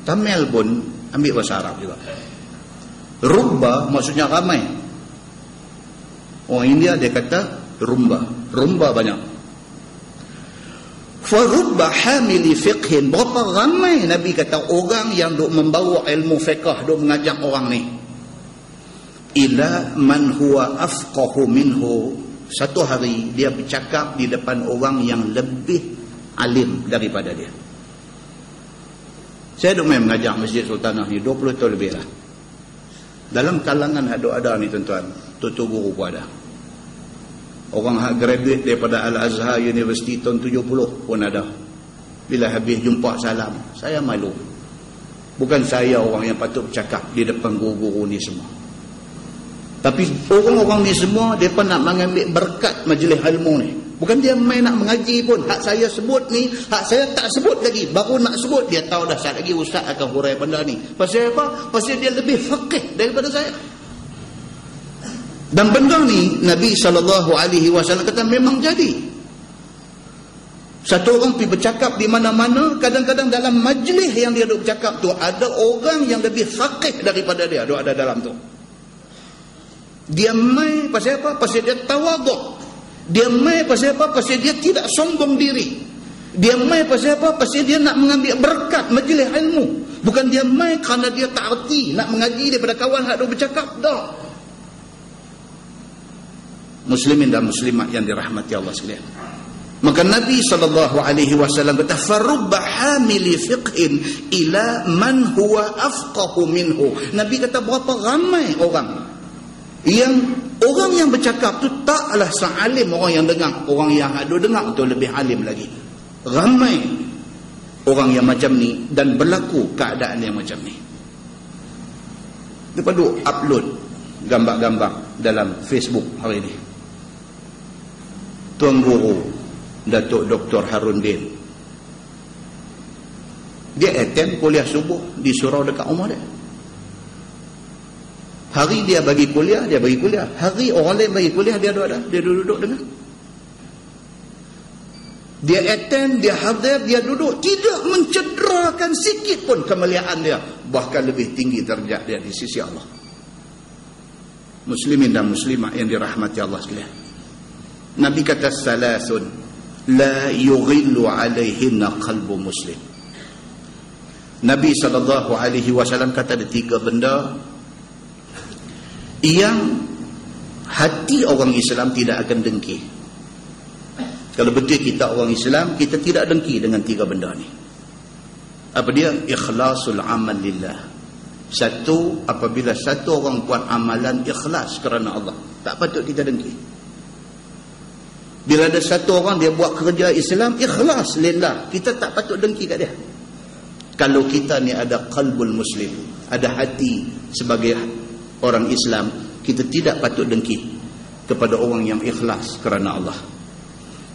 Tamil pun ambil bahasa Arab juga. Rubba maksudnya ramai. Orang India dia kata rumba banyak. Farubba hamili fiqhin, berapa ramai Nabi kata orang yang duk membawa ilmu fiqh, duk mengajak orang ni, ila man huwa afqahu minhu. Satu hari dia bercakap di depan orang yang lebih alim daripada dia. Saya duk main mengajar Masjid Sultanah ni 20 tahun lebih lah. Dalam kalangan ada ni tuan-tuan, tutu guru pun ada. Orang graduate daripada Al-Azhar University tahun 70 pun ada. Bila habis jumpa salam, saya malu. Bukan saya orang yang patut bercakap di depan guru-guru ni semua. Tapi orang-orang ni semua, mereka nak mengambil berkat majlis ilmu ni. Bukan dia main nak mengaji pun. Hak saya sebut ni, hak saya tak sebut lagi. Baru nak sebut, dia tahu dah saat lagi ustaz akan hurai benda ni. Pasal apa? Pasal dia lebih faqih daripada saya. Dan benda ni Nabi SAW kata memang jadi. Satu orang pergi bercakap di mana-mana, kadang-kadang dalam majlis yang dia duk bercakap tu ada orang yang lebih faqih daripada dia, duk ada dalam tu. Dia mai pasal apa? Pasal dia tawaduk. Dia mai pasal apa? Pasal dia tidak sombong diri. Dia mai pasal apa? Pasal dia nak mengambil berkat majlis ilmu. Bukan dia mai kerana dia tak erti nak mengaji daripada kawan hak duk bercakap dah. Muslimin dan muslimat yang dirahmati Allah sekalian. Maka Nabi SAW kata, farubba hamili fiqhin ila man huwa afqahu minhu. Nabi kata berapa ramai orang yang bercakap tu taklah sealim orang yang dengar. Orang yang ada dengar tu lebih alim lagi. Ramai orang yang macam ni dan berlaku keadaan yang macam ni. Dia perlu upload gambar-gambar dalam Facebook hari ni. Tuan Guru Datuk Dr. Harun Din, dia attend kuliah subuh di surau dekat rumah dia. Hari dia bagi kuliah, dia bagi kuliah. Hari orang lain bagi kuliah, dia duduk dengar. Dia attend, dia hadir, dia duduk, tidak mencederakan sikit pun kemuliaan dia, bahkan lebih tinggi derajat dia di sisi Allah. Muslimin dan muslimat yang dirahmati Allah sekalian, Nabi kata salasun la yughillu alaihinna qalbu muslim. Nabi SAW kata ada 3 benda yang hati orang Islam tidak akan dengki. Kalau betul kita orang Islam, kita tidak dengki dengan 3 benda ni. Apa dia? Ikhlasul amal lillah. Satu, apabila satu orang buat amalan ikhlas kerana Allah, tak patut kita dengki. Bila ada satu orang dia buat kerja Islam ikhlas lillah, kita tak patut dengki kat dia. Kalau kita ni ada qalbul muslim, ada hati sebagai orang Islam, kita tidak patut dengki kepada orang yang ikhlas kerana Allah.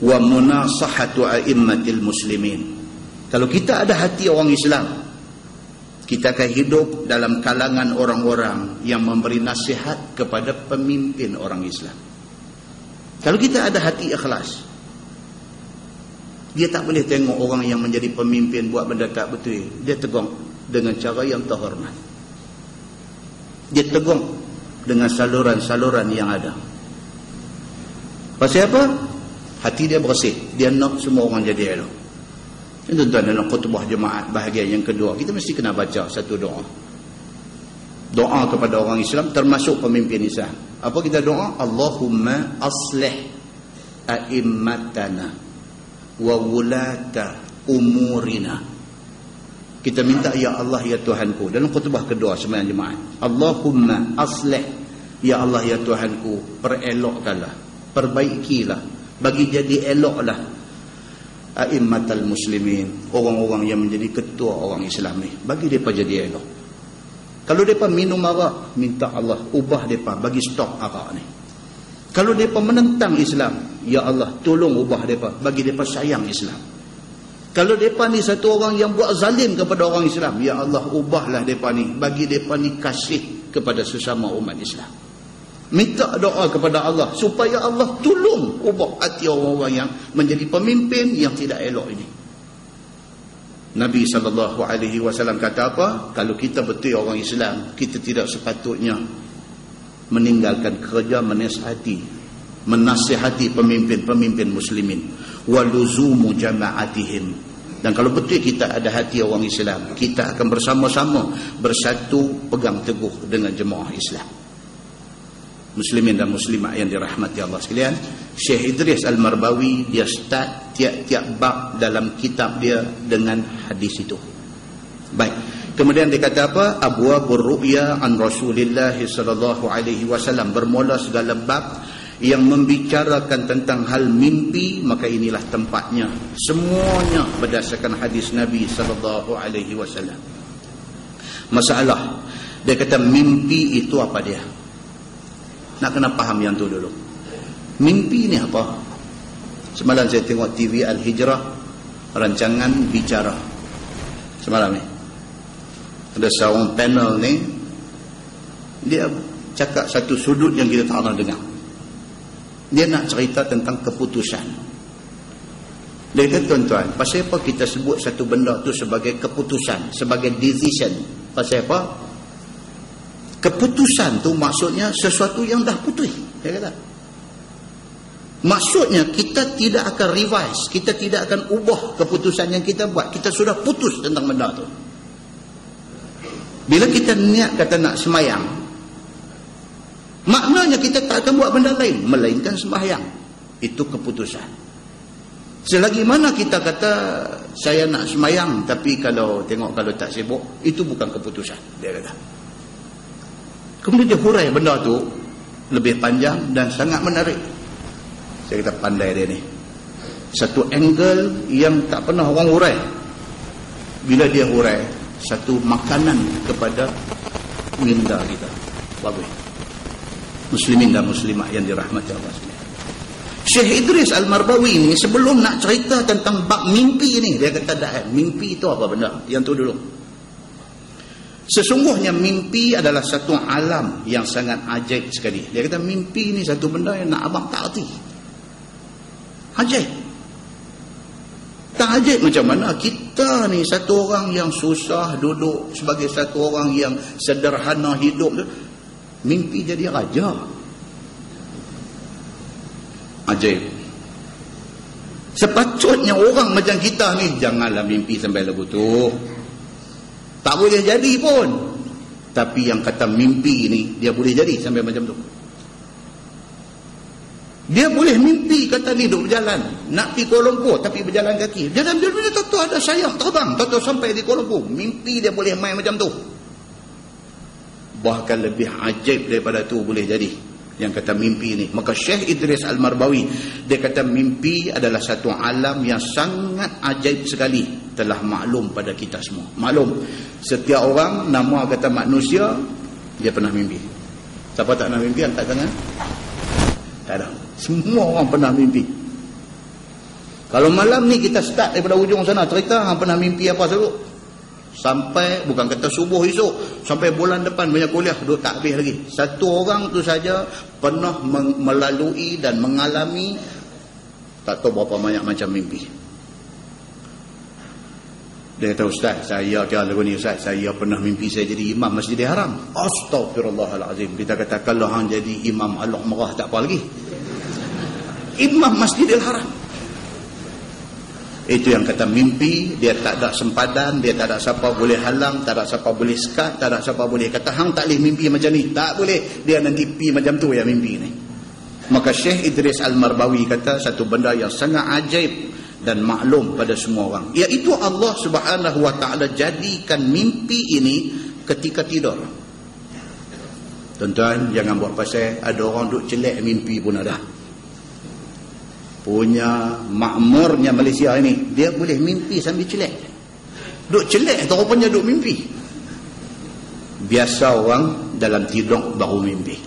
Wa munasahatu a'immatil muslimin. Kalau kita ada hati orang Islam, kita akan hidup dalam kalangan orang-orang yang memberi nasihat kepada pemimpin orang Islam. Kalau kita ada hati ikhlas, dia tak boleh tengok orang yang menjadi pemimpin buat benda tak betul, dia tegur dengan cara yang terhormat. Dia tegur dengan saluran-saluran yang ada. Pasal apa? Hati dia bersih, dia nak semua orang jadi elok. Tuan-tuan, dalam khutbah jemaat bahagian yang kedua, kita mesti kena baca satu doa. Doa kepada orang Islam, termasuk pemimpin Islam. Apa kita doa? Allahumma aslih a'immatana wa wulata umurina. Kita minta, ya Allah ya Tuhanku, dalam khutbah kedua sembahyang jemaat, Allahumma aslih, ya Allah ya Tuhanku, perelokkanlah, perbaikilah, bagi jadi eloklah a'immatal muslimin, orang-orang yang menjadi ketua orang Islam ni, bagi mereka jadi elok. Kalau mereka minum arak, minta Allah ubah mereka, bagi stop arak ni. Kalau mereka menentang Islam, ya Allah tolong ubah mereka, bagi mereka sayang Islam. Kalau mereka ni satu orang yang buat zalim kepada orang Islam, ya Allah ubahlah mereka ni, bagi mereka ni kasih kepada sesama umat Islam. Minta doa kepada Allah supaya Allah tolong ubah hati orang-orang yang menjadi pemimpin yang tidak elok ini. Nabi SAW kata apa? Kalau kita betul orang Islam, kita tidak sepatutnya meninggalkan kerja menasihati pemimpin-pemimpin muslimin, waluzumu jama'atihim. Dan kalau betul kita ada hati orang Islam, kita akan bersama-sama bersatu pegang teguh dengan jemaah Islam. Muslimin dan muslimat yang dirahmati Allah sekalian, Syekh Idris Al-Marbawi dia start tiap-tiap bab dalam kitab dia dengan hadis itu. Baik. Kemudian dia kata apa? Abwabur ru'ya an Rasulillah sallallahu alaihi wasallam. Bermula segala bab yang membicarakan tentang hal mimpi, maka inilah tempatnya. Semuanya berdasarkan hadis Nabi sallallahu alaihi wasallam. Masalah, dia kata mimpi itu apa dia? Nak kena faham yang tu dulu. Mimpi ni apa? Semalam saya tengok TV Al-Hijrah, rancangan bicara semalam ni. Ada seorang panel ni, dia cakap satu sudut yang kita tak pernah dengar. Dia nak cerita tentang keputusan. Dia kata, tuan-tuan, pasal apa kita sebut satu benda tu sebagai keputusan, sebagai decision? Pasal apa? Keputusan tu maksudnya sesuatu yang dah putus. Dia kata, maksudnya kita tidak akan revise, kita tidak akan ubah keputusan yang kita buat. Kita sudah putus tentang benda tu. Bila kita niat kata nak semayang, maknanya kita tak akan buat benda lain melainkan sembahyang. Itu keputusan. Selagi mana kita kata saya nak semayang, tapi kalau tak sibuk, itu bukan keputusan, dia kata. Kemudian dia hurai benda tu lebih panjang dan sangat menarik. Saya kata pandai dia ni. Satu angle yang tak pernah orang hurai. Bila dia hurai satu makanan kepada minda kita. Bagus. Muslimin dan muslimah yang dirahmati Allah sekalian. Syekh Idris Al-Marbawi ni sebelum nak cerita tentang bab mimpi ni, dia kata dah, mimpi itu apa benda? Yang tu dulu. Sesungguhnya mimpi adalah satu alam yang sangat ajaib sekali. Dia kata mimpi ni satu benda yang nak abang tak erti. Ajaib. ajaib macam mana kita ni satu orang yang susah duduk sebagai satu orang yang sederhana hidup tu, mimpi jadi raja. Ajaib. Sepatutnya orang macam kita ni janganlah mimpi sampai lagu tu. Tak boleh jadi pun. Tapi yang kata mimpi ni dia boleh jadi sampai macam tu. Dia boleh mimpi kata ni duduk berjalan nak pergi Kuala Lumpur tapi berjalan kaki. Jalan bila tahu ada sayang terbang, tahu sampai di Kuala Lumpur. Mimpi dia boleh main macam tu. Bahkan lebih ajaib daripada tu boleh jadi yang kata mimpi ni. Maka Syekh Idris Al-Marbawi dia kata mimpi adalah satu alam yang sangat ajaib sekali, telah maklum pada kita semua. Maklum setiap orang nama kata manusia dia pernah mimpi. Siapa tak pernah mimpi angkat tangan? Tak ada. Semua orang pernah mimpi. Kalau malam ni kita start daripada ujung sana cerita hang pernah mimpi apa selalu, sampai bukan kata subuh esok, sampai bulan depan banyak kuliah duduk tak habis lagi. Satu orang tu saja pernah melalui dan mengalami tak tahu berapa banyak macam mimpi. Dia kata, Ustaz, saya kira lagu ni Ustaz, saya pernah mimpi saya jadi imam Masjidil Haram. Astaghfirullahalazim. Kita kata kalau hang jadi imam Alok Merah tak apa lagi. Imam Masjidil Haram. Itu yang kata mimpi, dia tak ada sempadan, dia tak ada siapa boleh halang, tak ada siapa boleh sekat, tak ada siapa boleh kata hang tak boleh mimpi macam ni. Tak boleh, dia nanti pi macam tu yang mimpi ni. Maka Syekh Idris Al-Marbawi kata satu benda yang sangat ajaib dan maklum pada semua orang, iaitu Allah Subhanahu wa ta'ala jadikan mimpi ini ketika tidur. Tuan-tuan jangan buat pasal ada orang duk celek mimpi pun ada. Punya makmurnya Malaysia ini, dia boleh mimpi sambil celek. Duk celek tu rupanya duk mimpi. Biasa orang dalam tidur baru mimpi.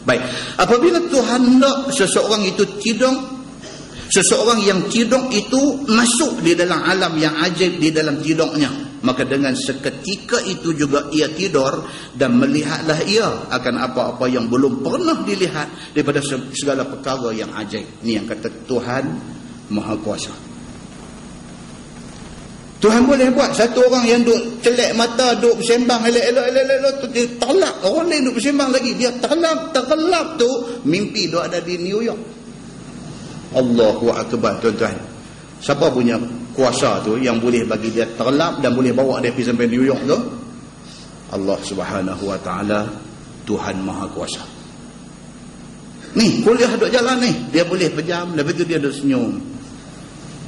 Baik, apabila Tuhan nak seseorang itu tidur, seseorang yang tidur itu masuk di dalam alam yang ajaib di dalam tidurnya, maka dengan seketika itu juga ia tidur dan melihatlah ia akan apa-apa yang belum pernah dilihat daripada segala perkara yang ajaib. Ini yang kata Tuhan Maha Kuasa. Tuhan boleh buat satu orang yang duk celek mata, duk bersembang elok-elok tu dia terlap, orang lain duk bersembang lagi, dia terlap tu mimpi duk ada di New York. Allahu Akbar. Tuan-tuan, siapa punya kuasa tu yang boleh bagi dia terlap dan boleh bawa dia pergi sampai New York tu? Allah Subhanahu wa ta'ala, Tuhan Maha Kuasa. Ni kuliah duk jalan ni, dia boleh pejam, lepas tu dia duk senyum.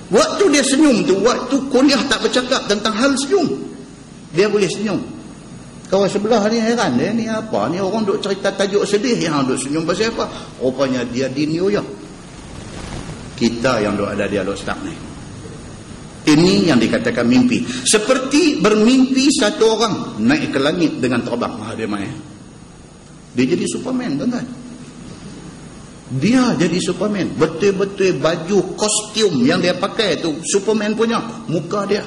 Waktu dia senyum tu, waktu kuliah tak bercakap tentang hal senyum, dia boleh senyum. Kawan sebelah ni heran, dia ni apa ni, orang duk cerita tajuk sedih, yang duk senyum pasal apa? Rupanya dia di New York. Kita yang duk ada di Al-Ustaz ni. Ini yang dikatakan mimpi. Seperti bermimpi satu orang naik ke langit dengan terbang. Dia main. Dia jadi Superman, tuan-tuan. Dia jadi Superman. Betul-betul baju kostum yang dia pakai tu Superman punya. Muka dia.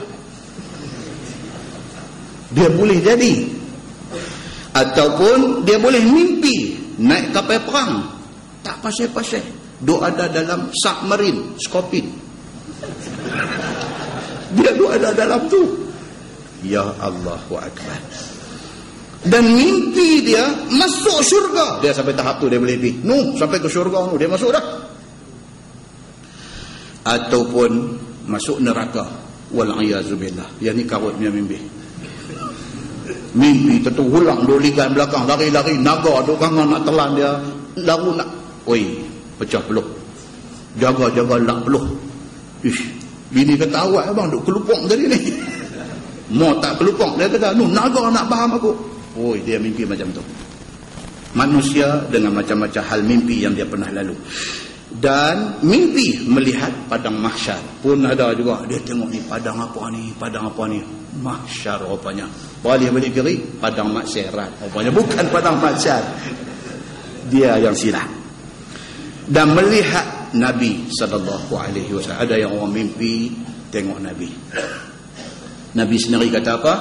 Dia boleh jadi. Ataupun dia boleh mimpi naik kapal perang. Tak pasal-pasal. Dia ada dalam submarine Scorpion. Dia ada dalam tu. Ya Allahu Akbar. Dan mimpi dia masuk syurga. Dia sampai tahap tu dia boleh pergi. Sampai ke syurga dia masuk dah. Ataupun masuk neraka. Wal'ayazubillah. Yang ni karut punya mimpi. Mimpi tentu ulang dua ligan belakang, lari-lari, naga duk kangan nak telan dia, lalu nak pecah peluh. Jaga-jaga nak peluh. Bini kata awak abang duk kelupong tadi ni. Mau tak kelupong, dia kata naga nak faham aku. Dia mimpi macam tu. Manusia dengan macam-macam hal mimpi yang dia pernah lalu. Dan mimpi melihat padang mahsyar pun ada juga. Dia tengok ni padang apa ni, mahsyar rupanya. Balik kiri, padang maksiat rupanya. Bukan padang maksiat. Dia yang silap. Dan melihat Nabi SAW. Ada yang orang mimpi tengok Nabi. Nabi sendiri kata apa?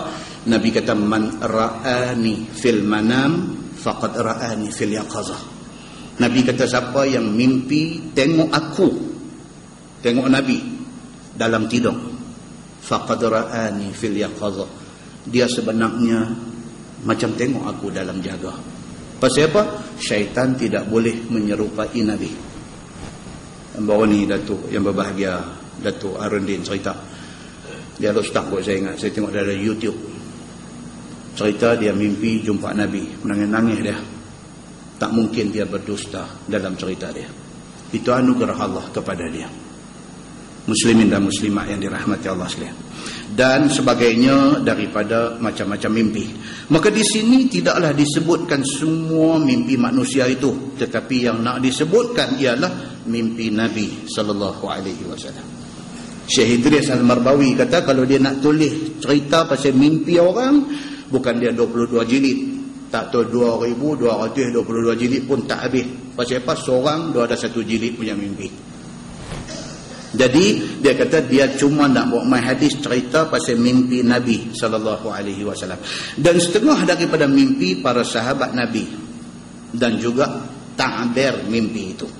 Nabi kata man ra'ani fil manam faqad ra'ani fil yaqazah. Nabi kata siapa yang mimpi tengok aku, tengok Nabi dalam tidur, faqad ra'ani fil yaqadha. Dia sebenarnya macam tengok aku dalam jaga. Pasal apa? Syaitan tidak boleh menyerupai Nabi. Yang bawah ni Datuk yang berbahagia, Datuk Arundin cerita. Dia ustaz kot saya ingat, saya tengok dalam YouTube. Cerita dia mimpi jumpa Nabi, menangis-nangis dia. Tak mungkin dia berdusta dalam cerita dia. Itu anugerah Allah kepada dia. Muslimin dan muslimat yang dirahmati Allah sekalian. Dan sebagainya daripada macam-macam mimpi. Maka di sini tidaklah disebutkan semua mimpi manusia itu, tetapi yang nak disebutkan ialah mimpi Nabi sallallahu alaihi wasallam. Syekh Idris Al-Marbawi kata kalau dia nak tulis cerita pasal mimpi orang, bukan dia 22 jilid, tak tahu 2222 jilid pun tak habis. Pasal apa? Seorang dia ada satu jilid punya mimpi. Jadi dia kata dia cuma nak buat main hadis cerita pasal mimpi Nabi sallallahu alaihi wasallam. Dan setengah daripada mimpi para sahabat Nabi dan juga ta'bir mimpi itu.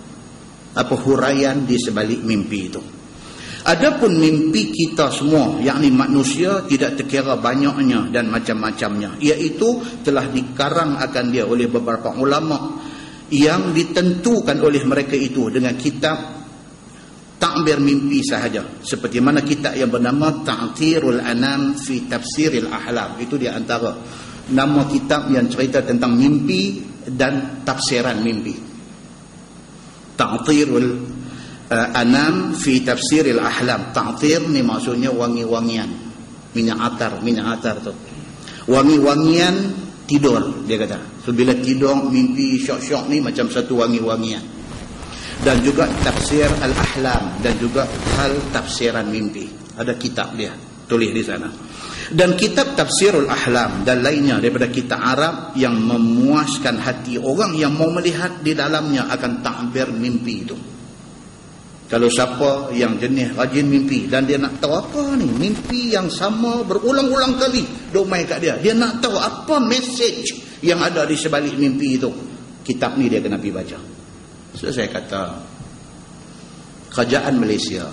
Apa huraian di sebalik mimpi itu. Adapun mimpi kita semua, yakni manusia, tidak terkira banyaknya dan macam-macamnya, iaitu telah dikarang akan dia oleh beberapa ulama yang ditentukan oleh mereka itu dengan kitab ta'bir mimpi sahaja, seperti mana kitab yang bernama Ta'thirul Anam fi Tafsiril Ahlam. Itu di antara nama kitab yang cerita tentang mimpi dan tafsiran mimpi. Ta'thirul Anam fi Tafsiril Ahlam. Ta'thir ni maksudnya wangi-wangian, minyak atar tu, wangi-wangian tidur, dia kata. So bila tidur mimpi syok-syok ni macam satu wangi-wangian. Dan juga tafsir al-ahlam, dan juga hal tafsiran mimpi. Ada kitab dia tulis di sana. Dan kitab tafsirul ahlam dan lainnya daripada kitab Arab yang memuaskan hati orang yang mau melihat di dalamnya akan ta'bir mimpi itu. Kalau siapa yang jenis rajin mimpi dan dia nak tahu apa ni mimpi yang sama berulang-ulang kali duk mai kat dia, dia nak tahu apa message yang ada di sebalik mimpi itu, kitab ni dia kena pergi baca. So saya kata kerajaan Malaysia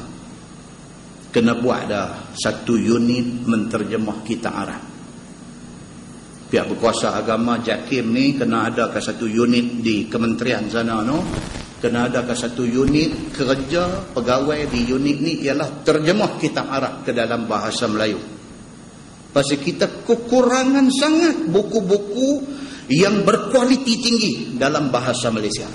kena buat dah satu unit menterjemah kitab Arab. Pihak berkuasa agama JAKIM ni kena ada ke satu unit di kementerian sana no. Kena ada ke satu unit kerja pegawai di unit ni ialah terjemah kitab Arab ke dalam bahasa Melayu. Pasal kita kekurangan sangat buku-buku yang berkualiti tinggi dalam bahasa Malaysia.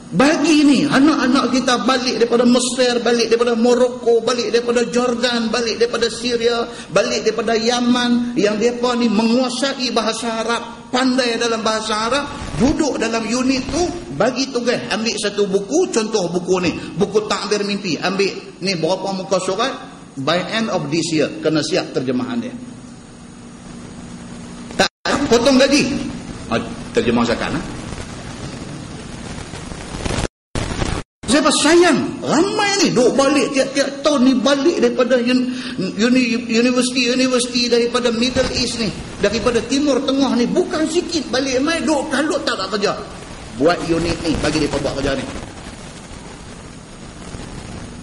Bagi ni anak-anak kita balik daripada Mesir, balik daripada Morocco, balik daripada Jordan, balik daripada Syria, balik daripada Yaman, yang mereka ni menguasai bahasa Arab, pandai dalam bahasa Arab, duduk dalam unit tu, bagi tugas ambil satu buku, contoh buku ni, buku ta'bir mimpi, ambil ni berapa muka surat, by end of this year kena siap terjemahan dia. Tak potong gaji, terjemah zakat Sebab sayang, ramai ni duk balik tiap-tiap tahun ni, balik daripada universiti daripada Middle East ni, daripada Timur Tengah ni, bukan sikit balik mai duk kalut tak kerja. Buat unit ni, bagi dia buat kerja ni.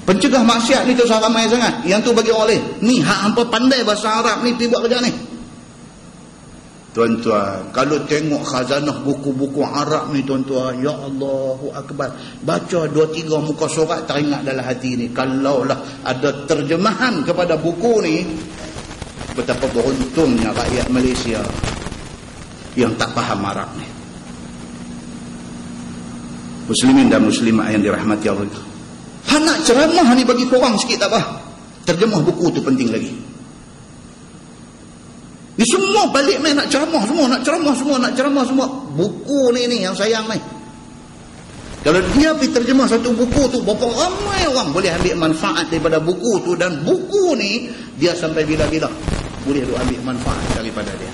Pencegah maksiat ni tu ramai sangat. Yang tu bagi orang lain. Ni hak hampa pandai bahasa Arab ni pergi buat kerja ni. Tuan-tuan, kalau tengok khazanah buku-buku Arab ni tuan-tuan, ya Allahu Akbar, baca 2-3 muka surat teringat dalam hati ni, kalaulah ada terjemahan kepada buku ni, betapa beruntungnya rakyat Malaysia yang tak faham Arab ni. Muslimin dan muslimat yang dirahmati Allah, nak ceramah ni bagi korang sikit tak apa, terjemah buku tu penting lagi. Ni semua balik main nak ceramah semua. Buku ni yang sayang ni. Kalau dia pergi terjemah satu buku tu, berapa ramai orang boleh ambil manfaat daripada buku tu, dan buku ni dia sampai bila-bila boleh ambil manfaat daripada dia.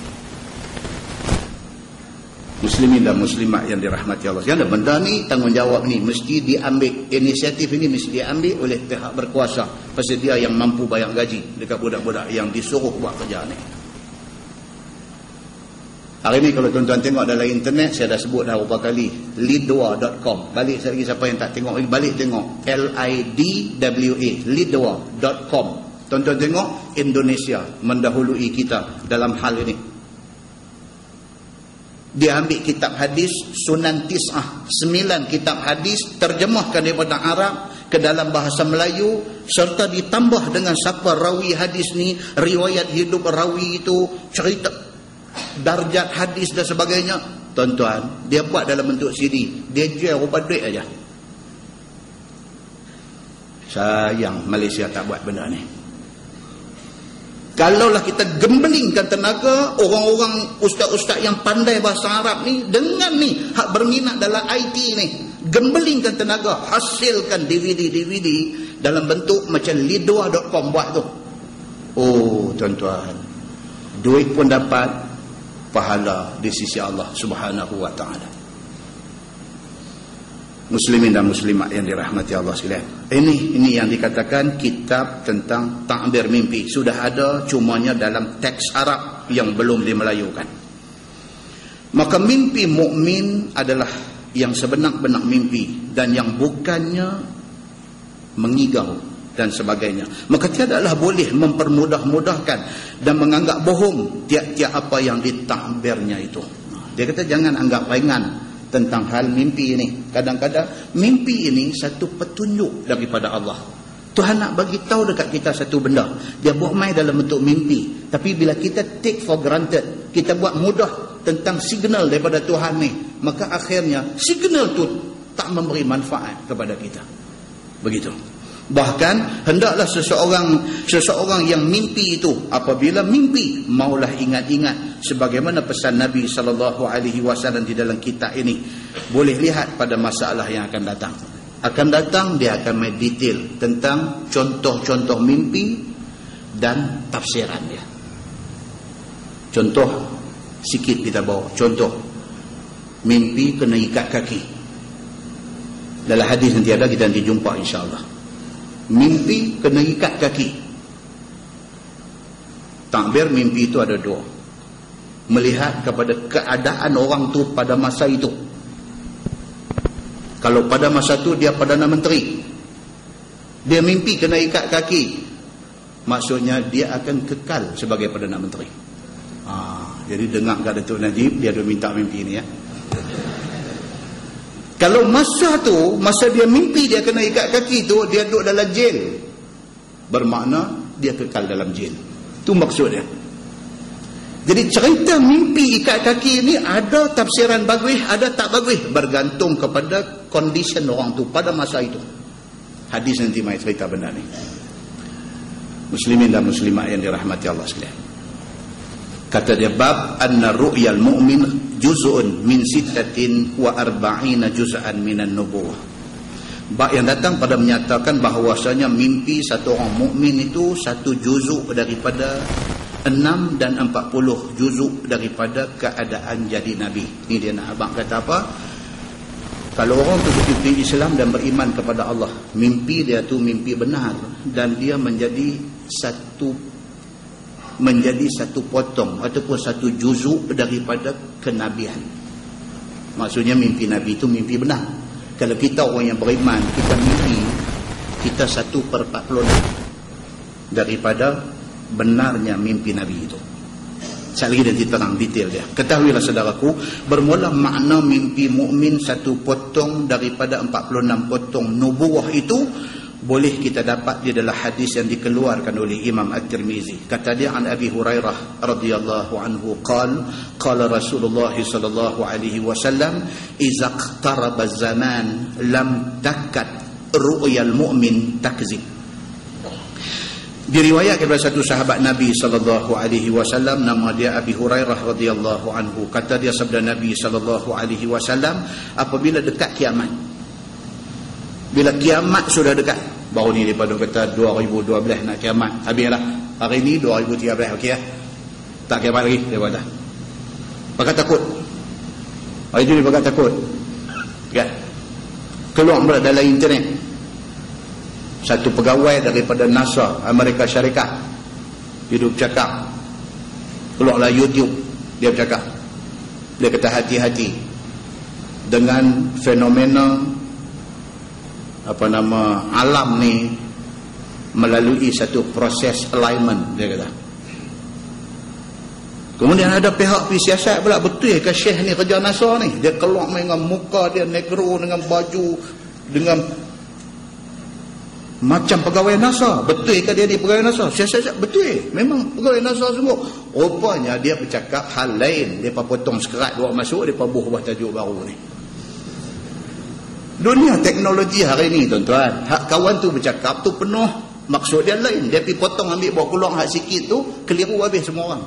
Muslimin dan muslimat yang dirahmati Allah sekalian, benda ni tanggungjawab ni mesti diambil, inisiatif ini mesti diambil oleh pihak berkuasa, pasal dia yang mampu bayar gaji dekat budak-budak yang disuruh buat kerja ni. Hari ni kalau tuan-tuan tengok dalam internet, saya dah sebut dah beberapa kali, lidwa.com. Balik sekali siapa yang tak tengok, balik tengok. LIDWA, lidwa.com. Tuan-tuan tengok, Indonesia mendahului kita dalam hal ini. Dia ambil kitab hadis Sunan Tis'ah, 9 kitab hadis, terjemahkan daripada Arab ke dalam bahasa Melayu, serta ditambah dengan siapa rawi hadis ni, riwayat hidup rawi itu, cerita darjat hadis dan sebagainya. Tuan-tuan, dia buat dalam bentuk CD, dia jual rupa duit aja. Sayang Malaysia tak buat benda ni. Kalaulah kita gembelingkan tenaga orang-orang ustaz-ustaz yang pandai bahasa Arab ni dengan ni hak berminat dalam IT ni, gembelingkan tenaga, hasilkan DVD dalam bentuk macam lidwa.com buat tu. Oh tuan-tuan, duit pun dapat, pahala di sisi Allah Subhanahu wa taala. Muslimin dan muslimat yang dirahmati Allah sekalian. Ini yang dikatakan kitab tentang takbir mimpi. Sudah ada, cumanya dalam teks Arab yang belum dimelayukan. Maka mimpi mukmin adalah yang sebenar-benar mimpi dan yang bukannya mengigau dan sebagainya. Maka tiadalah boleh mempermudah-mudahkan dan menganggap bohong tiap-tiap apa yang ditakbirnya itu. Dia kata jangan anggap ringan tentang hal mimpi ini. Kadang-kadang mimpi ini satu petunjuk daripada Allah. Tuhan nak bagi tahu dekat kita satu benda. Dia buat main dalam bentuk mimpi. Tapi bila kita take for granted, kita buat mudah tentang signal daripada Tuhan ni, maka akhirnya signal tu tak memberi manfaat kepada kita. Begitu. Bahkan hendaklah seseorang yang mimpi itu, apabila mimpi, maulah ingat-ingat sebagaimana pesan Nabi SAW di dalam kitab ini. Boleh lihat pada masalah yang akan datang. Akan datang, dia akan main detail tentang contoh-contoh mimpi dan tafsiran dia. Contoh sikit kita bawa. Contoh mimpi kena ikat kaki. Dalam hadis nanti ada, kita nanti jumpa insya-Allah. Mimpi kena ikat kaki. Takbir mimpi itu ada dua. Melihat kepada keadaan orang tu pada masa itu. Kalau pada masa tu dia Perdana Menteri, dia mimpi kena ikat kaki, maksudnya dia akan kekal sebagai Perdana Menteri. Jadi dengar kat Datuk Najib, dia ada minta mimpi ni ya. Kalau masa dia mimpi dia kena ikat kaki tu, dia duduk dalam jail, bermakna dia kekal dalam jail. Itu maksudnya. Jadi cerita mimpi ikat kaki ini ada tafsiran bagus, ada tak bagus, bergantung kepada kondisi orang tu pada masa itu. Hadis nanti mai cerita benda ni. Muslimin dan muslimat yang dirahmati Allah sekalian. Kata dia, bab anna ru'yal mu'min juz'un min 46 juz'an minan nubuwah. Bab yang datang pada menyatakan bahawasanya mimpi satu orang mukmin itu satu juzuk daripada 6 dan 40 juzuk daripada keadaan jadi Nabi. Ini dia nak abang kata apa? Kalau orang tu betul-betul Islam dan beriman kepada Allah, mimpi dia tu mimpi benar dan dia menjadi satu potong ataupun satu juzuk daripada kenabian. Maksudnya mimpi Nabi itu mimpi benar. Kalau kita orang yang beriman, kita mimpi, kita 1/46 daripada benarnya mimpi Nabi itu. Sekali lagi nanti terang detail dia. Ketahuilah saudaraku, bermula makna mimpi mukmin satu potong daripada 46 potong nubuwah itu boleh kita dapat di dalam hadis yang dikeluarkan oleh Imam At-Tirmizi. Kata dia, an Abi Hurairah radhiyallahu anhu qala Rasulullah sallallahu alaihi wasallam idza iqtaraba az-zaman lam takat ru'yal mu'min takzib. Diriwayatkan kepada satu sahabat Nabi sallallahu alaihi wasallam, nama dia Abi Hurairah radhiyallahu anhu. Kata dia, sabda Nabi sallallahu alaihi wasallam, apabila dekat kiamat, bila kiamat sudah dekat, baru ni daripada kata 2012 nak kiamat, habislah. Hari ni 2013, okey ya? Tak kiamat lagi daripada. Pakat takut. Hari tu dia pakat takut. Kan? Keluar dalam internet. Satu pegawai daripada NASA Amerika Syarikat hidup cakap, keluarlah YouTube, dia bercakap, Dia kata hati-hati dengan fenomena alam ni melalui satu proses alignment, dia kata. Kemudian ada pihak siasat pula, betul ke Syekh ni kerja NASA ni? Dia keluar dengan muka dia negro, dengan baju, dengan macam pegawai NASA. Betul ke dia ni pegawai NASA? Siasat betul, memang pegawai NASA sungguh. Rupanya dia bercakap hal lain. Dia potong sekerat bawa masuk, dia buah tajuk baru ni. Dunia teknologi hari ni tuan-tuan, hak kawan tu bercakap tu penuh maksud dia lain. Dia pergi potong ambil bawa keluar hak sikit tu, keliru habis semua orang.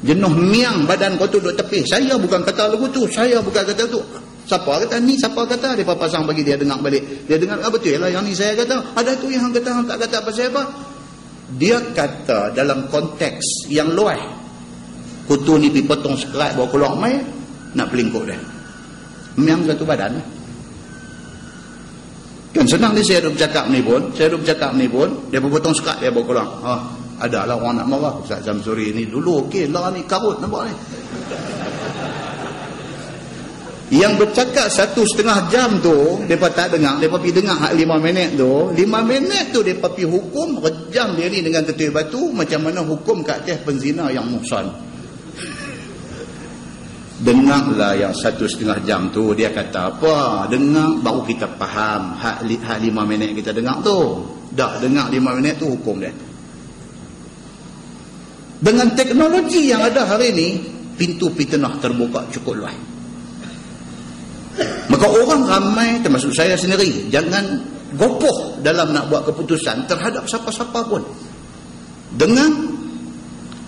Jenuh miang badan kau tu duduk tepi. Saya bukan kata lagu tu, saya bukan kata tu. Siapa kata ni, siapa kata? Dia pasang bagi dia dengar balik. Dia dengar, betul lah yang ni saya kata. Ada tu yang kata, yang tak kata pasal apa. Dia kata dalam konteks yang luas. Kutu ni pergi potong sekerat bawa keluar mai, nak pelingkup dia. Miang satu badan. Kan senang ni saya duduk bercakap ni pun, dia potong sekerat, dia bawa keluar. Ada lah orang nak marah. Ustaz Zamsuri ni dulu okey lah ni, karut nampak ni. Yang bercakap 1,5 jam tu mereka tak dengar, mereka pergi dengar hak 5 minit tu. 5 minit tu mereka pergi hukum, rejam dia ni dengan ketul batu, macam mana hukum kat atas penzina yang muhsan. Dengarlah yang 1,5 jam tu, dia kata apa, dengar baru kita faham hak 5 minit kita dengar tu. Tak dengar 5 minit tu hukum dia. Dengan teknologi yang ada hari ini, pintu fitnah terbuka cukup luas. Maka orang ramai, termasuk saya sendiri, jangan gopoh dalam nak buat keputusan terhadap siapa-siapa pun. Dengan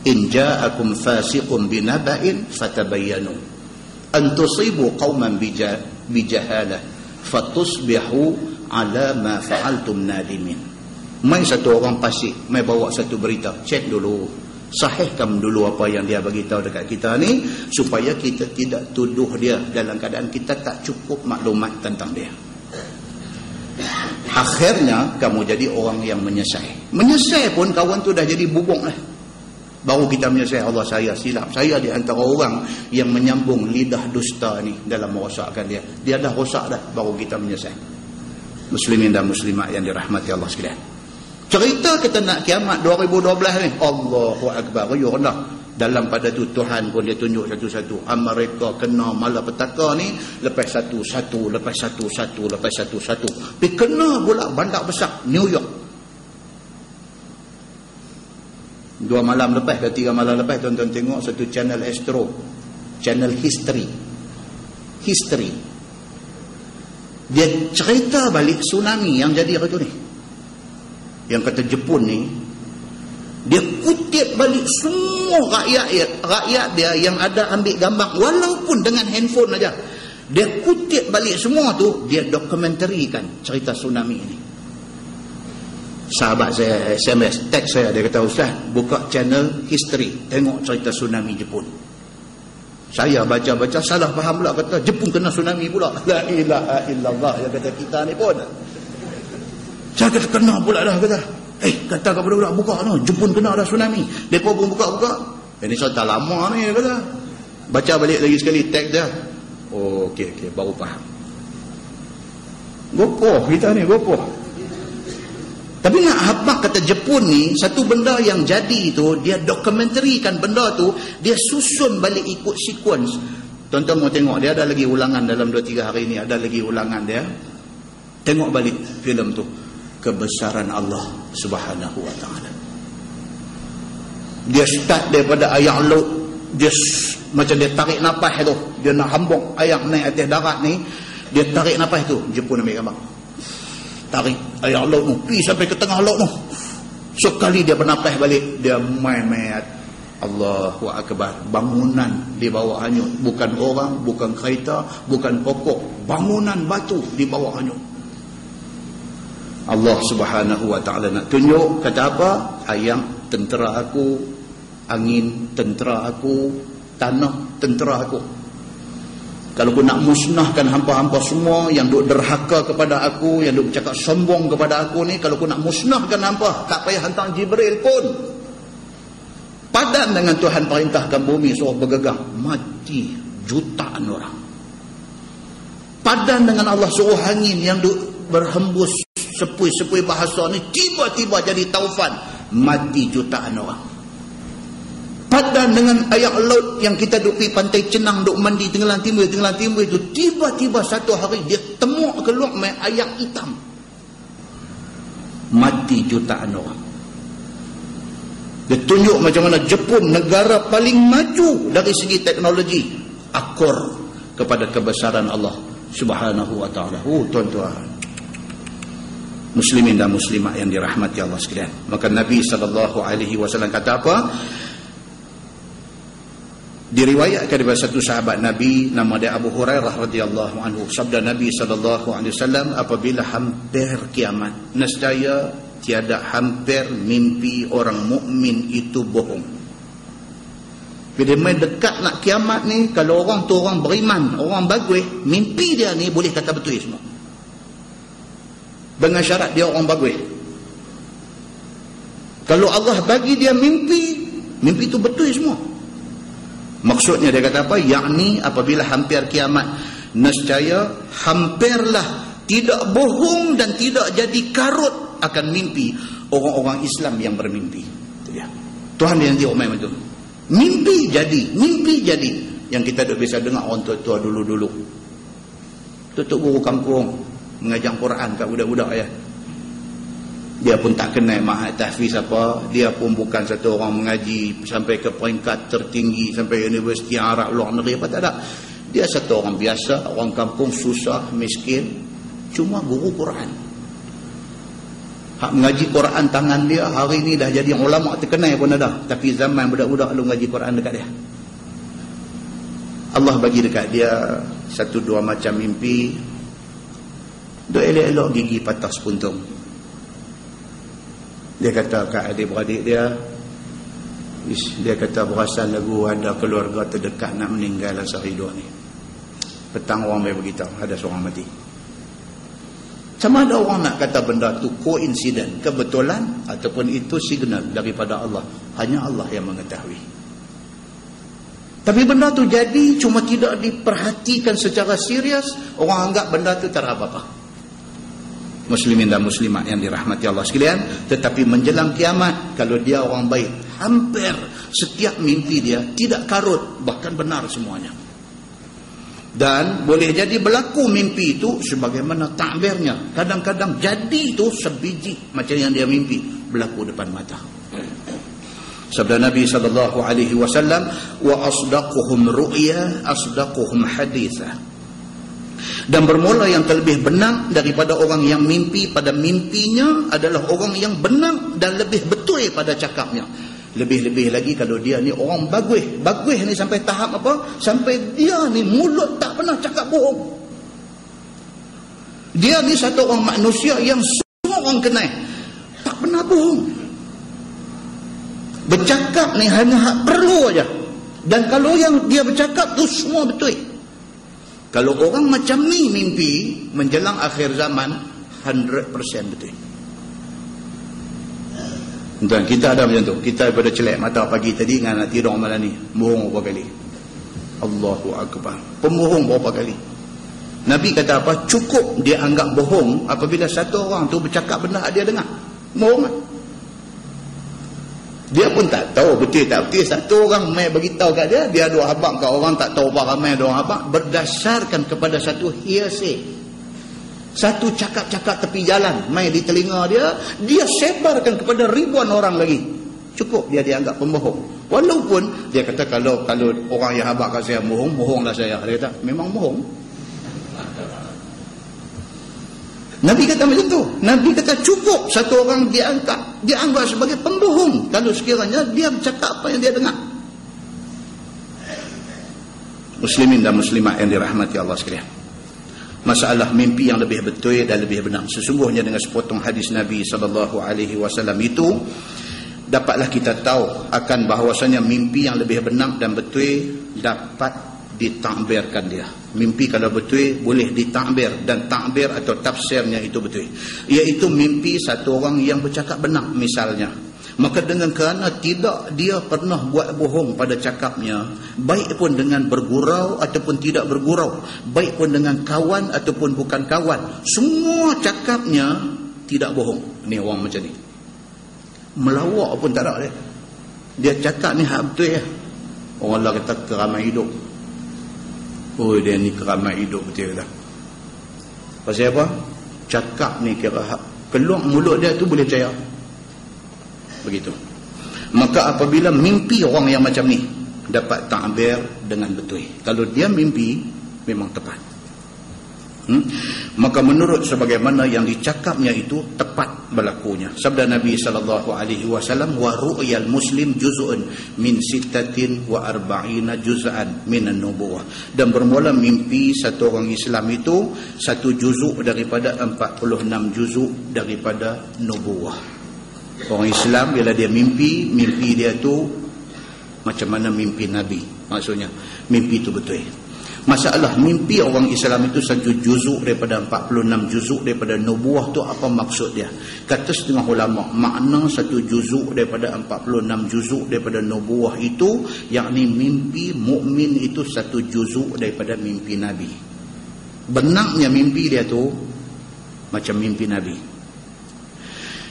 in ja'akum fasiqun binaba'in fatabayyanu an tusibu qauman bijahalah fatusbihu ala ma fa'altum nadimin. Mai satu orang fasik, mai bawa satu berita, cek dulu, sahihkan dulu apa yang dia bagi tahu dekat kita ni, supaya kita tidak tuduh dia dalam keadaan kita tak cukup maklumat tentang dia. Akhirnya kamu jadi orang yang menyesal. Menyesal pun kawan tu dah jadi bubuk lah. Baru kita menyesal, Allah saya silap. Saya di antara orang yang menyambung lidah dusta ni dalam merosakkan dia. Dia dah rosak dah, baru kita menyesal. Muslimin dan muslimat yang dirahmati Allah sekalian. Cerita kita nak kiamat 2012 ni, Allahu Akbar, rendah. Dalam pada tu Tuhan pun dia tunjuk satu-satu. Mereka kena malapetaka ni, lepas satu-satu, lepas satu-satu, lepas satu-satu. Pergi kena pula bandar besar New York. 2 malam lepas ke 3 malam lepas, tuan-tuan tengok satu channel Astro, channel History. Dia cerita balik tsunami yang jadi hari tu ni. Yang kata Jepun ni, dia kutip balik semua rakyat dia yang ada ambil gambar, walaupun dengan handphone aja. Dia kutip balik semua tu, dia dokumentarikan cerita tsunami ini. Sahabat saya SMS, teks saya, dia kata, Ustaz, buka channel History, tengok cerita tsunami Jepun. Saya baca-baca salah faham pula, kata Jepun kena tsunami pula. La ilaha illallah, yang kata kita ni pun. Saya kata kena pula dah, kata. Kata kepada budak buka tu, Jepun kena ada tsunami. Mereka pun buka-buka. Ini cerita lama ni, kata. Baca balik lagi sekali teks dia. Oh, okey, baru faham. Gopoh kita ni, gopoh. Tapi nak habaq kata Jepun ni, satu benda yang jadi tu, dia dokumentarikan benda tu, dia susun balik ikut sequence. Tuan-tuan mau tengok, dia ada lagi ulangan dalam 2-3 hari ni, ada lagi ulangan dia. Tengok balik filem tu. Kebesaran Allah Subhanahu wa ta'ala. Dia start daripada ayat laut, dia macam dia tarik nafas tu, dia nak hambuk ayat naik atas darat ni, dia tarik nafas tu, Jepun ambil gambar. Tarik ayat laut tu, pergi sampai ke tengah laut tu. Sekali dia bernafas balik, dia main-main Allahu Akbar. Bangunan di bawah hanyut, bukan orang, bukan kereta, bukan pokok, bangunan batu di bawah hanyut. Allah Subhanahu wa ta'ala nak tunjuk, kata apa? Ayam tentera aku, angin tentera aku, tanah tentera aku. Kalau pun nak musnahkan hampa-hampa semua yang duk derhaka kepada aku, yang duk bercakap sombong kepada aku ni, kalau pun nak musnahkan hampa, tak payah hantar Jibril pun. Padan dengan Tuhan perintahkan bumi suruh bergegang, mati jutaan orang. Padan dengan Allah suruh angin yang berhembus sepui-sepui bahasa ni tiba-tiba jadi taufan, mati jutaan orang. Padan dengan air laut yang kita duduk di pantai Cenang, duduk mandi tenggelam timbul itu, tiba-tiba satu hari dia temuk keluar main air hitam, mati jutaan orang. Dia tunjuk macam mana Jepun, negara paling maju dari segi teknologi, akur kepada kebesaran Allah Subhanahu wa ta'ala. Tuan-tuan muslimin dan muslimat yang dirahmati Allah sekalian, maka Nabi SAW kata apa? Diriwayatkan daripada satu sahabat Nabi, nama dia Abu Hurairah radhiyallahu anhu, sabda Nabi SAW, apabila hampir kiamat, nescaya tiada hampir mimpi orang mukmin itu bohong. Bila main dekat nak kiamat ni, kalau orang tu orang beriman, orang bagus, mimpi dia ni boleh kata betul semua, dengan syarat dia orang bagus. Kalau Allah bagi dia mimpi itu betul semua. Maksudnya dia kata apa? Yakni apabila hampir kiamat, nescaya hampirlah tidak bohong dan tidak jadi karut akan mimpi orang-orang Islam yang bermimpi. Itu dia. Tuhan yang dia umai macam tu. Mimpi jadi. Yang kita dah biasa dengar orang tua-tua dulu-dulu. Tutup guru kampung mengajar Quran kat budak-budak ya. Dia pun tak kenal ma'had tahfiz apa, dia pun bukan satu orang mengaji sampai ke peringkat tertinggi, sampai universiti Arab luar negeri apa, tak ada. Dia satu orang biasa, orang kampung, susah, miskin, cuma guru Quran. Hak mengaji Quran tangan dia hari ni dah jadi ulama terkenal pun ada, tapi zaman budak-budak lu mengaji Quran dekat dia. Allah bagi dekat dia satu dua macam mimpi. Duk elok-elok gigi patah sepuntung. Dia kata kat adik-beradik dia kata berasan lagu ada keluarga terdekat nak meninggal sehari dua ni. Petang orang mai beritahu ada seorang mati. Sama ada orang nak kata benda tu koinsiden, kebetulan, ataupun itu signal daripada Allah. Hanya Allah yang mengetahui. Tapi benda tu jadi cuma tidak diperhatikan secara serius, orang anggap benda tu tak apa-apa. Muslimin dan muslimat yang dirahmati Allah sekalian, tetapi menjelang kiamat, kalau dia orang baik, hampir setiap mimpi dia tidak karut, bahkan benar semuanya. Dan boleh jadi berlaku mimpi itu sebagaimana takbirnya. Kadang-kadang jadi itu sebiji macam yang dia mimpi berlaku depan mata. Sabda Nabi SAW, wa asdaquhum ru'ya asdaquhum haditha. Dan bermula yang terlebih benar daripada orang yang mimpi pada mimpinya adalah orang yang benar dan lebih betul pada cakapnya. Lebih-lebih lagi kalau dia ni orang bagus. Bagus ni sampai tahap apa? Sampai dia ni mulut tak pernah cakap bohong. Dia ni satu orang manusia yang semua orang kenal, tak pernah bohong. Bercakap ni hanya hak perlu aja. Dan kalau yang dia bercakap tu semua betul. Kalau orang macam ni mimpi menjelang akhir zaman 100% betul. Tuan, kita ada macam tu. Kita daripada celak mata pagi tadi dengan nak tidur malam ni, bohong berapa kali? Allahu Akbar. Pembohong berapa kali? Nabi kata apa? Cukup dia anggap bohong apabila satu orang tu bercakap benda dia dengar. Bohong kan? Dia pun tak tahu betul tak betul. Satu orang mai beritahu kat dia, dia dua habaq kat orang tak tahu apa ramai dua habaq, berdasarkan kepada satu hearsay. Satu cakap-cakap tepi jalan mai di telinga dia sebarkan kepada ribuan orang lagi. Cukup dia dianggap pembohong. Walaupun dia kata kalau orang yang habaq kat saya bohong, bohonglah saya. Dia kata memang bohong. Nabi kata macam tu. Nabi kata cukup satu orang dianggap sebagai pembohong kalau sekiranya dia bercakap apa yang dia dengar. Muslimin dan muslimat yang dirahmati Allah sekalian, masalah mimpi yang lebih betul dan lebih benar, sesungguhnya dengan sepotong hadis Nabi SAW itu dapatlah kita tahu akan bahawasanya mimpi yang lebih benar dan betul dapat ditakbirkan dia. Mimpi kalau betul boleh ditakbir, dan takbir atau tafsirnya itu betul, iaitu mimpi satu orang yang bercakap benar. Misalnya Maka dengan kerana tidak dia pernah buat bohong pada cakapnya, baik pun dengan bergurau ataupun tidak bergurau, baik pun dengan kawan ataupun bukan kawan, semua cakapnya tidak bohong. Ni orang macam ni. Melawak pun tak ada dia. Dia cakap ni hak betul ya. Orang lah kata keramai hidup. Oh, dia ni keramai hidup betul lah. Pasal apa? Cakap ni kira keluar mulut dia tu boleh percaya. Begitu. Maka apabila mimpi orang yang macam ni dapat ta'bir dengan betul. Kalau dia mimpi memang tepat. Maka menurut sebagaimana yang dicakapnya itu tepat berlakunya. Sabda Nabi sallallahu alaihi wasallam, wa ru'yal muslim juz'un min 46 juz'an min an-nubuwah. Dan bermula mimpi satu orang Islam itu satu juzuk daripada 46 juzuk daripada nubuwah. Orang Islam bila dia mimpi dia tu macam mana mimpi Nabi. Maksudnya mimpi itu betul. Masalah mimpi orang Islam itu satu juzuk daripada 46 juzuk daripada nubuah tu apa maksud dia? Kata setengah ulama, makna satu juzuk daripada 46 juzuk daripada nubuah itu, yakni mimpi mukmin itu satu juzuk daripada mimpi Nabi. Benarnya mimpi dia tu macam mimpi Nabi.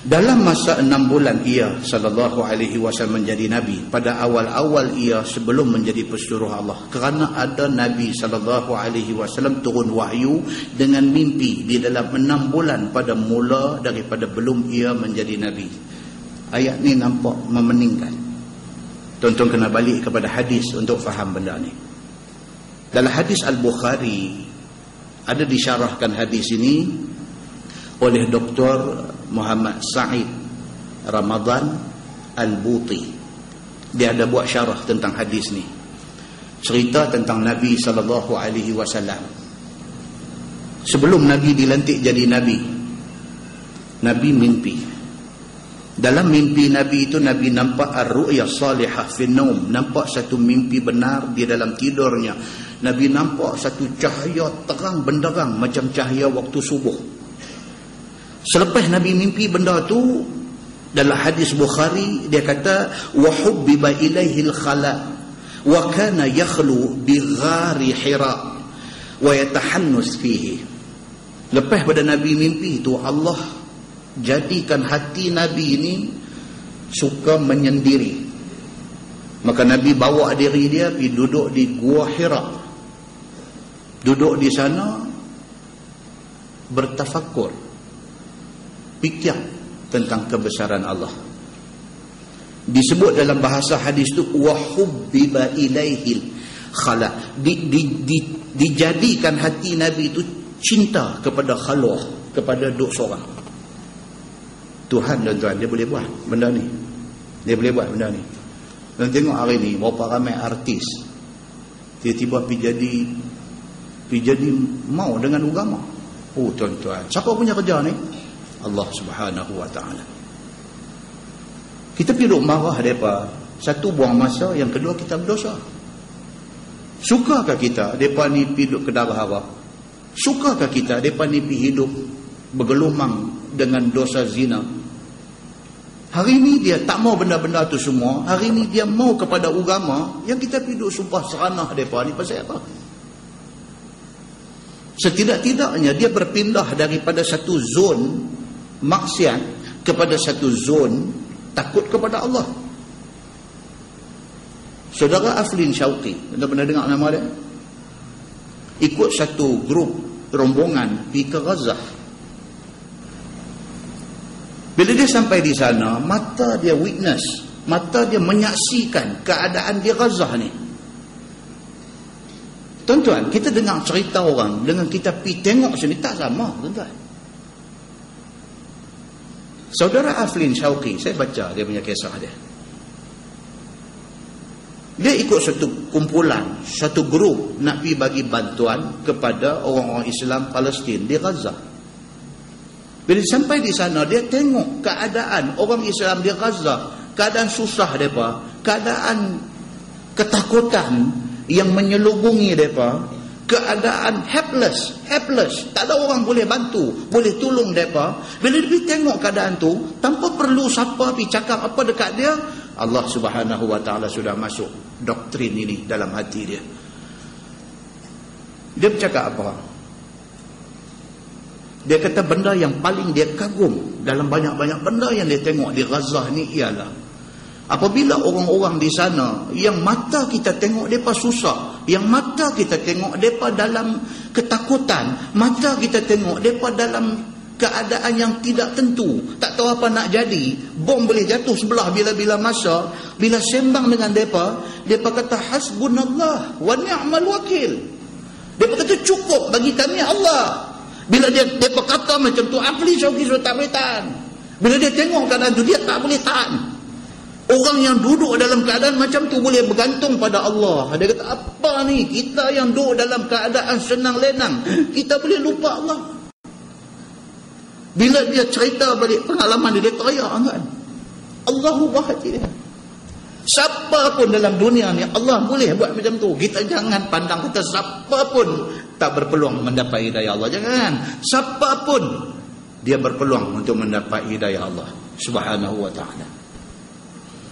Dalam masa 6 bulan ia sallallahu alaihi wasallam menjadi Nabi, pada awal-awal ia sebelum menjadi pesuruh Allah, kerana ada Nabi sallallahu alaihi wasallam turun wahyu dengan mimpi di dalam 6 bulan pada mula daripada belum ia menjadi Nabi. Ayat ni nampak memeningkan. Tuan-tuan kena balik kepada hadis untuk faham benda ni. Dalam hadis Al-Bukhari ada disyarahkan hadis ini oleh Dr. Muhammad Sa'id Ramadan Al-Buti. Dia ada buat syarah tentang hadis ni. Cerita tentang Nabi sallallahu alaihi wasallam. Sebelum Nabi dilantik jadi Nabi, Nabi mimpi. Dalam mimpi Nabi itu, Nabi nampak ar-ru'ya salihah fi naum, nampak satu mimpi benar di dalam tidurnya. Nabi nampak satu cahaya terang benderang macam cahaya waktu subuh. Selepas Nabi mimpi benda tu, dalam hadis Bukhari dia kata wa hubbiba ilaihi al-khala wa kana yakhlu bi ghari Hira wa yatahannus fihi. Lepas pada Nabi mimpi itu, Allah jadikan hati Nabi ini suka menyendiri. Maka Nabi bawa diri dia pergi duduk di Gua Hira. Duduk di sana bertafakur, fikir tentang kebesaran Allah. Disebut dalam bahasa hadis tu wa hubbiba ilaihil khala, dijadikan hati Nabi itu cinta kepada khalwah, kepada duduk seorang. Tuhan dan Tuhan dia boleh buat benda ni. Dia boleh buat benda ni. Dan tengok hari ni berapa ramai artis tiba-tiba pergi jadi mau dengan agama. Oh tuan-tuan, siapa punya kerja ni? Allah Subhanahu wa ta'ala. Kita pergi duk marah mereka. Satu, buang masa. Yang kedua, kita berdosa. Sukakah kita mereka ni pergi duk ke darah hawa? Sukakah kita mereka ni pergi hidup bergelumang dengan dosa zina? Hari ni dia tak mau benda-benda tu semua. Hari ni dia mau kepada agama. Yang kita pergi duk sumpah seranah mereka ni pasal apa? Setidak-tidaknya dia berpindah daripada satu zon maksiat kepada satu zon takut kepada Allah. Saudara Aflin Syauqi, anda pernah dengar nama dia? Ikut satu grup rombongan pergi ke Gaza. Bila dia sampai di sana, mata dia witness, mata dia menyaksikan keadaan di Gaza ni. Tuan-tuan, kita dengar cerita orang dengan kita pergi tengok sini tak sama, tuan-tuan. Saudara Aflin Syauqi, saya baca dia punya kisah dia. Dia ikut satu kumpulan, satu grup nak pergi bagi bantuan kepada orang-orang Islam Palestin di Gaza. Bila sampai di sana, dia tengok keadaan orang Islam di Gaza, keadaan susah mereka, keadaan ketakutan yang menyelubungi mereka, keadaan helpless. Tak ada orang boleh bantu, boleh tolong mereka. Bila dia tengok keadaan tu, tanpa perlu siapa pergi cakap apa dekat dia, Allah Subhanahu Wa Ta'ala sudah masuk doktrin ini dalam hati dia. Dia bercakap apa? Dia kata benda yang paling dia kagum dalam banyak-banyak benda yang dia tengok di Gaza ni ialah apabila orang-orang di sana yang mata kita tengok mereka susah, yang mata kita tengok mereka dalam ketakutan, mata kita tengok mereka dalam keadaan yang tidak tentu, tak tahu apa nak jadi, bom boleh jatuh sebelah bila-bila masa, bila sembang dengan mereka kata hasbunallah wa ni'mal wakil. Mereka kata cukup bagi kami Allah. Bila dia kata macam tu, apli syauki tak boleh tahan. Bila dia tengok keadaan tu, dia tak boleh tahan. Orang yang duduk dalam keadaan macam tu boleh bergantung pada Allah. Dia kata, apa ni? Kita yang duduk dalam keadaan senang lenang, kita boleh lupa Allah. Bila dia cerita balik pengalaman dia teriak kan. Allahu bahagia. Siapa pun dalam dunia ni Allah boleh buat macam tu. Kita jangan pandang kata siapa pun tak berpeluang mendapat hidayah Allah. Jangan. Siapa pun dia berpeluang untuk mendapat hidayah Allah Subhanahu Wa Ta'ala.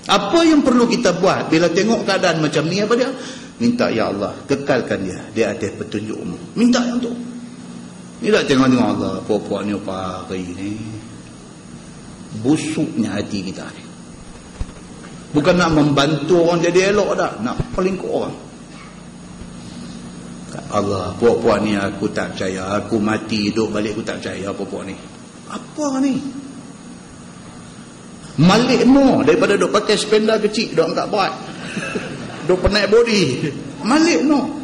Apa yang perlu kita buat bila tengok keadaan macam ni, apa dia? Minta, ya Allah, kekalkan dia di atas petunjuk-Mu. Minta yang tu. Ni tak tengok-tengok Allah, puak-puak ni apa hari ni. Busuknya hati kita ni. Bukan nak membantu orang jadi elok dah, nak pelingkup orang. Allah, puak-puak ni aku tak percaya, aku mati hidup balik aku tak percaya puak-puak ni. Apa ni? Malik no daripada duk pakai spender kecil duk angkat berat. Duk penaik body. Malik no.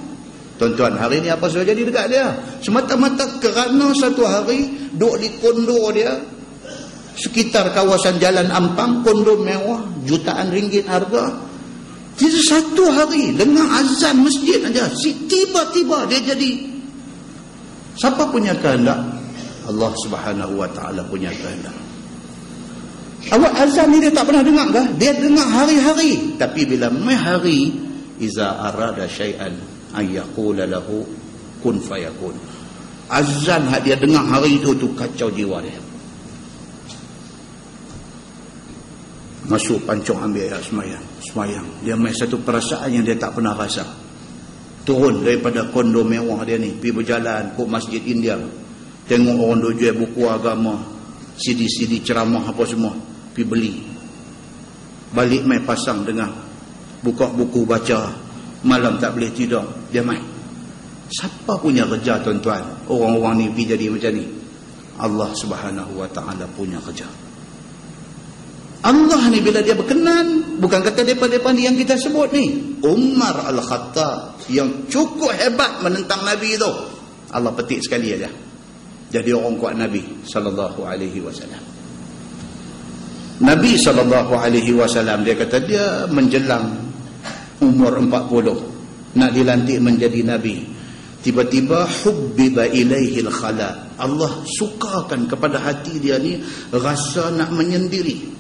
Tuan-tuan, hari ni apa sudah jadi dekat dia? Semata-mata kerana satu hari duk di kondo dia sekitar kawasan Jalan Ampang, kondo mewah, jutaan ringgit harga. Jadi satu hari dengar azan masjid aja, tiba-tiba dia jadi. Siapa punya kehendak? Allah Subhanahu Wa Ta'ala punya kehendak. Awak azan ni dia tak pernah dengar kah? Dia dengar hari-hari. Tapi bila mai hari, iza arada syai'an ayyaqula lahu kun fayakun. Azan hak dia dengar hari itu tu kacau jiwa dia. Masuk pancung ambil ayat semayang. Dia main satu perasaan yang dia tak pernah rasa. Turun daripada kondo mewah dia ni, pergi berjalan ke Masjid India. Tengok orang duk jual buku agama, CD ceramah apa semua, pergi beli. Balik main pasang dengar, buka buku baca, malam tak boleh tidur, dia main. Siapa punya kerja tuan-tuan? Orang-orang ni pergi jadi macam ni. Allah Subhanahu Wa Ta'ala punya kerja. Allah ni bila dia berkenan, bukan kata depa-depa ni yang kita sebut ni. Umar Al-Khattab yang cukup hebat menentang Nabi tu, Allah petik sekali aja. Jadi orang kuat Nabi sallallahu alaihi wasallam. Nabi sallallahu alaihi wasallam dia kata dia menjelang umur 40 nak dilantik menjadi nabi. Tiba-tiba hubbiba ilaihil khala. Allah sukakan kepada hati dia ni rasa nak menyendiri.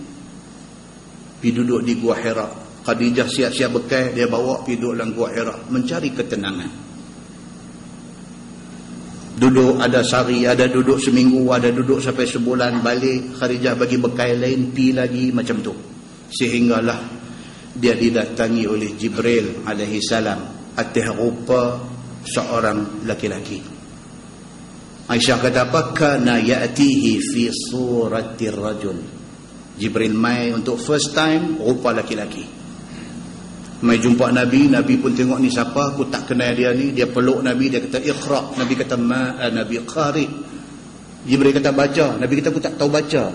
Pergi duduk di Gua Hira. Khadijah siap-siap bekal, dia bawa pergi duduk dalam Gua Hira mencari ketenangan. Duduk ada sehari, ada duduk seminggu, ada duduk sampai sebulan, balik Khadijah bagi bekal lain, pergi lagi macam tu. Sehinggalah dia didatangi oleh Jibril alaihi salam atas rupa seorang laki-laki. Aisyah kata apa? Kana ya'tihi fi suratir rajul. Jibril mai untuk first time rupa laki-laki. Mai jumpa Nabi, Nabi pun tengok ni siapa, aku tak kenal dia ni. Dia peluk Nabi, dia kata iqra. Nabi kata ma Nabi qari. Jibril kata baca, Nabi kata aku tak tahu baca.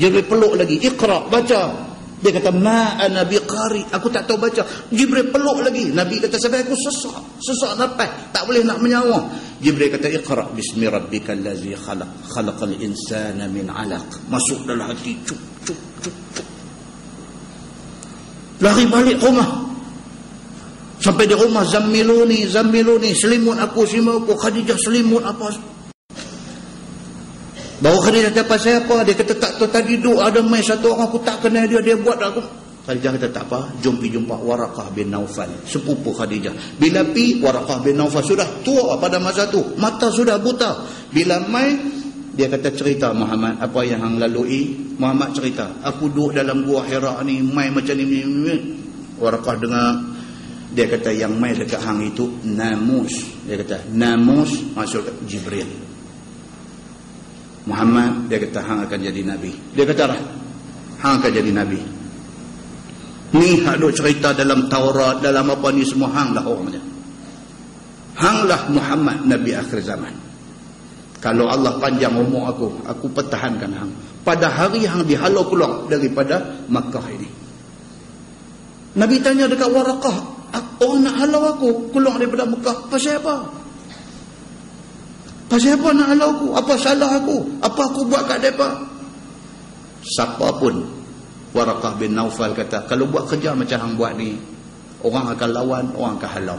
Jibril peluk lagi, iqra, baca. Dia kata ma Nabi qari, aku tak tahu baca. Jibril peluk lagi, Nabi kata sampai aku sesak nafas, tak boleh nak menyawa. Jibril kata iqra bismi rabbikal ladzi khalaqal insana min 'alaq. Masuk dalam hati, cuk. Lari balik rumah. Sampai di rumah, zammiluni, selimut aku. Khadijah selimut apa. Bawa Khadijah kata pasal apa? Dia kata tak tahu tadi duk ada mai satu orang aku tak kenal dia buat aku. Khadijah kata tak apa, jom pergi jumpa Waraqah bin Naufal, sepupu Khadijah. Bila pi Waraqah bin Naufal sudah tua pada masa tu, mata sudah buta. Bila mai dia kata cerita Muhammad apa yang hang lalui. Muhammad cerita, aku duduk dalam gua Hira ni, mai macam ni. Waraqah dengar, dia kata yang mai dekat hang itu namus. Dia kata namus maksud Jibril. Muhammad dia kata hang akan jadi nabi. Dia kata lah, hang akan jadi nabi. Ni hak duk cerita dalam Taurat, dalam apa ni semua, hang lah orangnya. Hang lah Muhammad Nabi akhir zaman. Kalau Allah panjang umur aku pertahankan hang. Pada hari hang dihalau keluar daripada Makkah ini. Nabi tanya dekat Waraqah, orang nak halau aku keluar daripada Makkah, pasal apa? Pasal apa nak halau aku? Apa salah aku? Apa aku buat kat mereka? Siapa pun, Waraqah bin Naufal kata, kalau buat kerja macam hang buat ni, orang akan lawan, orang akan halau.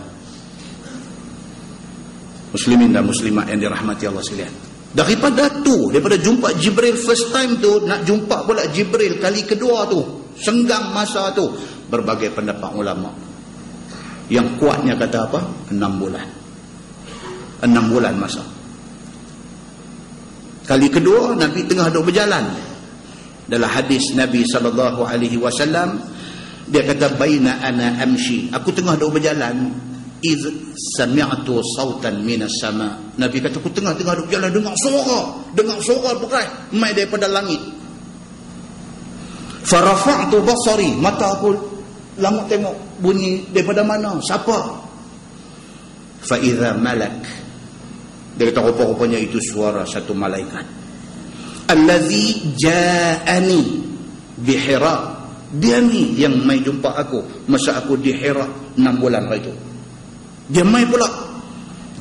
Muslimin dan muslimat yang dirahmati Allah sekalian. Daripada jumpa Jibril first time tu, nak jumpa pula Jibril kali kedua tu, senggang masa tu, berbagai pendapat ulama. Yang kuatnya kata apa? 6 bulan. 6 bulan masa. Kali kedua Nabi tengah duk berjalan. Dalam hadis Nabi SAW, dia kata baina ana amshi, aku tengah duk berjalan, iz sami'tu sautan minas sama. Nabi kata aku tengah-tengah duk berjalan, dengar suara berai mai daripada langit. Farafa'tu basari, mata aku langit tengok bunyi daripada mana, siapa? Fa idza malak, dia kata rupa-rupanya itu suara satu malaikat. Allazi ja'ani bi Hira, dia ni yang mai jumpa aku masa aku di Hira 6 bulan hari itu. Dia mai pula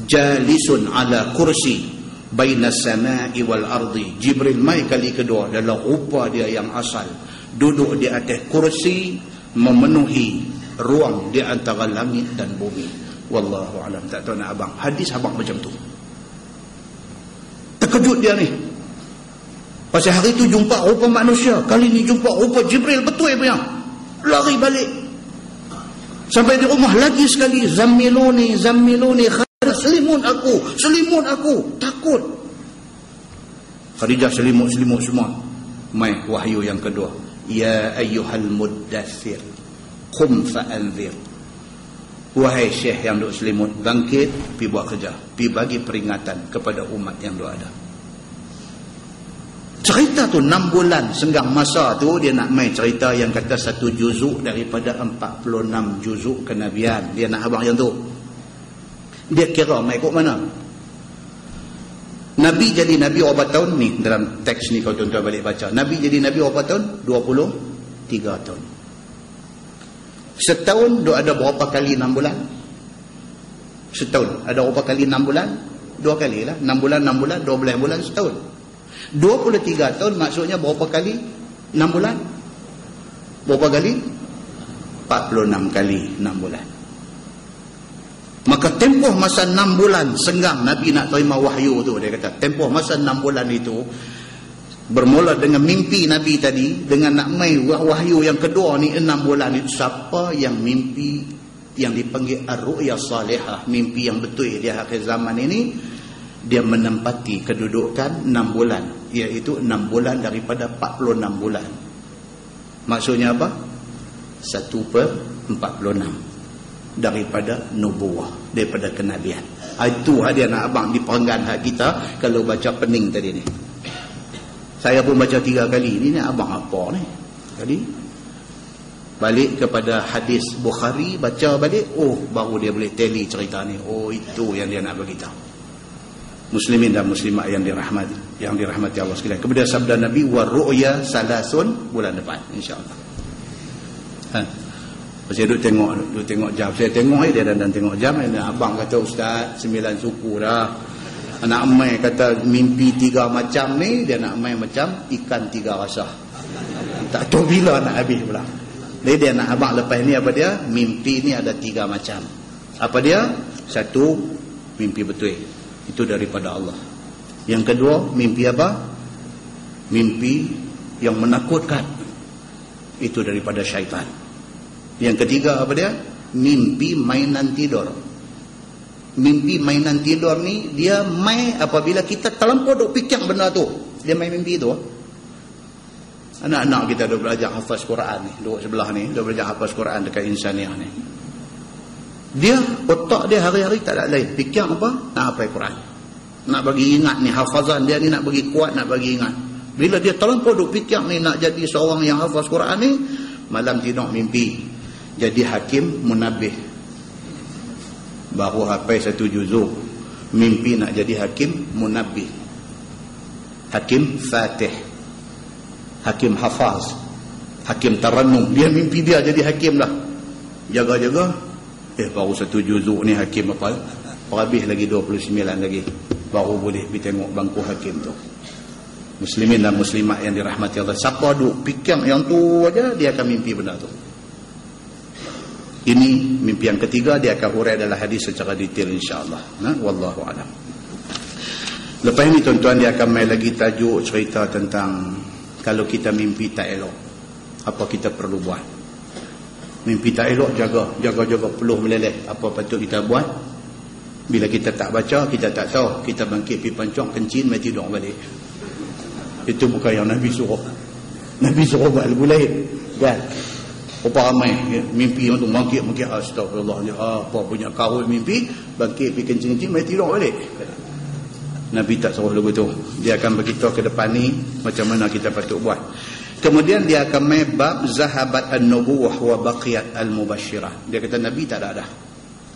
jalisun ala kursi baina samai wal ardi. Jibril mai kali kedua dalam rupa dia yang asal, duduk di atas kursi memenuhi ruang di antara langit dan bumi. Wallahu alam. Tak tahu nak abang, hadis abang macam tu. Terkejut dia ni. Pasal hari tu jumpa rupa manusia, kali ni jumpa rupa Jibril betul punya. Lari balik. Sampai di rumah lagi sekali, zammiluni selimun aku, takut. Khadijah selimut semua. Mai wahyu yang kedua. Ya ayyuhal muddathir, qum fa'anzir. Wahai syekh yang duk selimut, bangkit, pi buat kerja, pi bagi peringatan kepada umat yang duk ada. Cerita tu 6 bulan senggang masa tu, dia nak main cerita yang kata 1 juzuk daripada 46 juzuk kenabian. Dia nak abang yang tu. Dia kira main ikut mana? Nabi jadi Nabi berapa tahun ni? Dalam teks ni kalau tuan-tuan balik baca, Nabi jadi Nabi berapa tahun? 23 tahun. Setahun dia ada berapa kali 6 bulan? Setahun ada berapa kali 6 bulan? 2 kali lah. 6 bulan 12 bulan setahun. 23 tahun maksudnya berapa kali 6 bulan? Berapa kali? 46 kali 6 bulan. Maka tempoh masa 6 bulan senggang Nabi nak terima wahyu tu, dia kata tempoh masa 6 bulan itu bermula dengan mimpi Nabi tadi, dengan nak mai wahyu yang kedua ni 6 bulan itu. Siapa yang mimpi yang dipanggil ar-ru'ya salihah, mimpi yang betul di akhir zaman ini, dia menempati kedudukan 6 bulan, iaitu 6 bulan daripada 46 bulan. Maksudnya apa? 1/46 daripada nubuwah, daripada kenabian. Itu dia nak abang di perenggan hak kita kalau baca pening tadi ni. Saya pun baca 3 kali ni abang apa ni? Tadi balik kepada hadis Bukhari, baca balik, baru dia boleh tally cerita ni. Itu yang dia nak bagi tahu. Muslimin dan muslimat yang dirahmati Allah sekalian. Kemudian sabda Nabi, wa ru'ya salasun, bulan depan insya-Allah. Saya duduk tengok jam. Saya tengok dia dan tengok jam. Abang kata ustaz 9 suku dah. Anak amai kata mimpi 3 macam ni, dia nak main macam ikan 3 rasa. Tak tahu bila nak habis pula. Jadi dia nak abang lepas ni apa dia? Mimpi ni ada 3 macam. Apa dia? 1, mimpi betul. Itu daripada Allah. Yang kedua, mimpi apa? Mimpi yang menakutkan. itu daripada syaitan. Yang ketiga apa dia? Mimpi mainan tidur. Mimpi mainan tidur ni dia main apabila kita terlampau duk fikir benda tu. Dia main mimpi tu. Anak-anak kita duk belajar hafaz Quran ni, duduk sebelah ni, duk belajar hafaz Quran dekat Insaniah ni. Dia otak dia hari-hari tak ada lain, fikir apa? Nak hafaz Quran. Nak bagi ingat ni hafazan dia ni, nak bagi kuat, nak bagi ingat. Bila dia terlampau duk fikir ni nak jadi seorang yang hafaz Quran ni, malam tidur mimpi jadi hakim munabih. Baru hafaz 1 juzuk, mimpi nak jadi hakim munabih, hakim fatih, hakim hafaz, hakim tarannum. Dia mimpi dia jadi hakim dah. Jaga-jaga, baru 1 juzuk ni hakim apa? Habis lagi 29 lagi, baru boleh pergi tengok bangku hakim tu. Muslimin dan muslimat yang dirahmati Allah, siapa duk fikir yang tu aja, dia akan mimpi benda tu. Ini mimpi yang ketiga, dia akan hurai dalam hadis secara detail insya-Allah. Wallahu a'lam. Lepas ini tuan-tuan, dia akan main lagi tajuk cerita tentang kalau kita mimpi tak elok, apa kita perlu buat. Mimpi tak elok, jaga peluh meleleh, apa patut kita buat. Bila kita tak baca, kita tak tahu, kita bangkit pergi pancong kencing, mai tidur balik. Itu bukan yang Nabi suruh. Nabi suruh buat lagu lain kan. Apa ramai mimpi tu bangkit astagfirullah, apa punya kawin mimpi, bangkit pergi kencing-kencing, mai tidur balik. Nabi tak suruh lagu tu. Dia akan beritahu ke depan ni macam mana kita patut buat. Kemudian dia akan main bab zahabat an-nubuwah wa baqiyat al-mubashirah. Dia kata Nabi tak ada dah.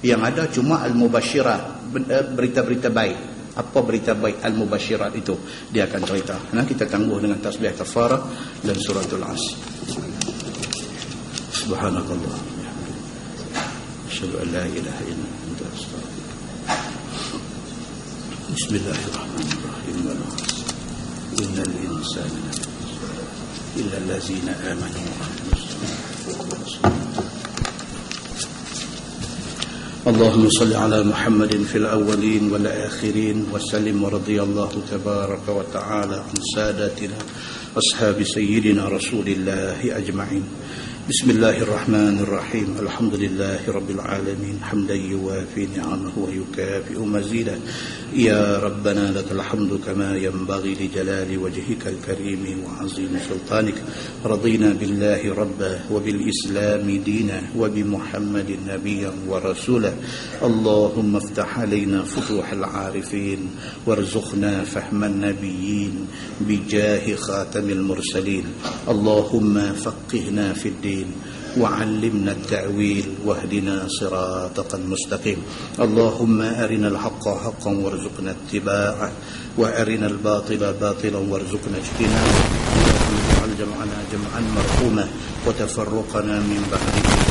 Yang ada cuma al-mubashirah, berita-berita baik. Apa berita baik al-mubashirat itu? Dia akan cerita. Nah, kita tangguh dengan tasbih kafarah dan suratul Asr. Subhanakallah. Asyhadu an la ilaha illa anta astaghfiruka. Bismillahirrahmanirrahim. Innal insana illa allazina amanu wa amilus salihati. اللهم صل على محمد في الأولين والآخرين وسلم ورضي الله تبارك وتعالى عن سادتنا أصحاب سيدنا رسول الله أجمعين. بسم الله الرحمن الرحيم. الحمد لله رب العالمين حمدا يوافي نعمه ويكافئ مزيدا. يا ربنا لك الحمد كما ينبغي لجلال وجهك الكريم وعظيم سلطانك. رضينا بالله ربا وبالإسلام دينا وبمحمد نبيا ورسولا. اللهم افتح علينا فتوح العارفين وارزقنا فهم النبيين بجاه خاتم المرسلين. اللهم فقهنا في الدين وعلمنا التأويل واهدنا صراطك المستقيم. اللهم أرنا الحق حقا وارزقنا اتباعه وأرنا الباطل باطلا وارزقنا اجتنابه. اللهم اجعل جمعنا جمعا مرحوما وتفرقنا من بعده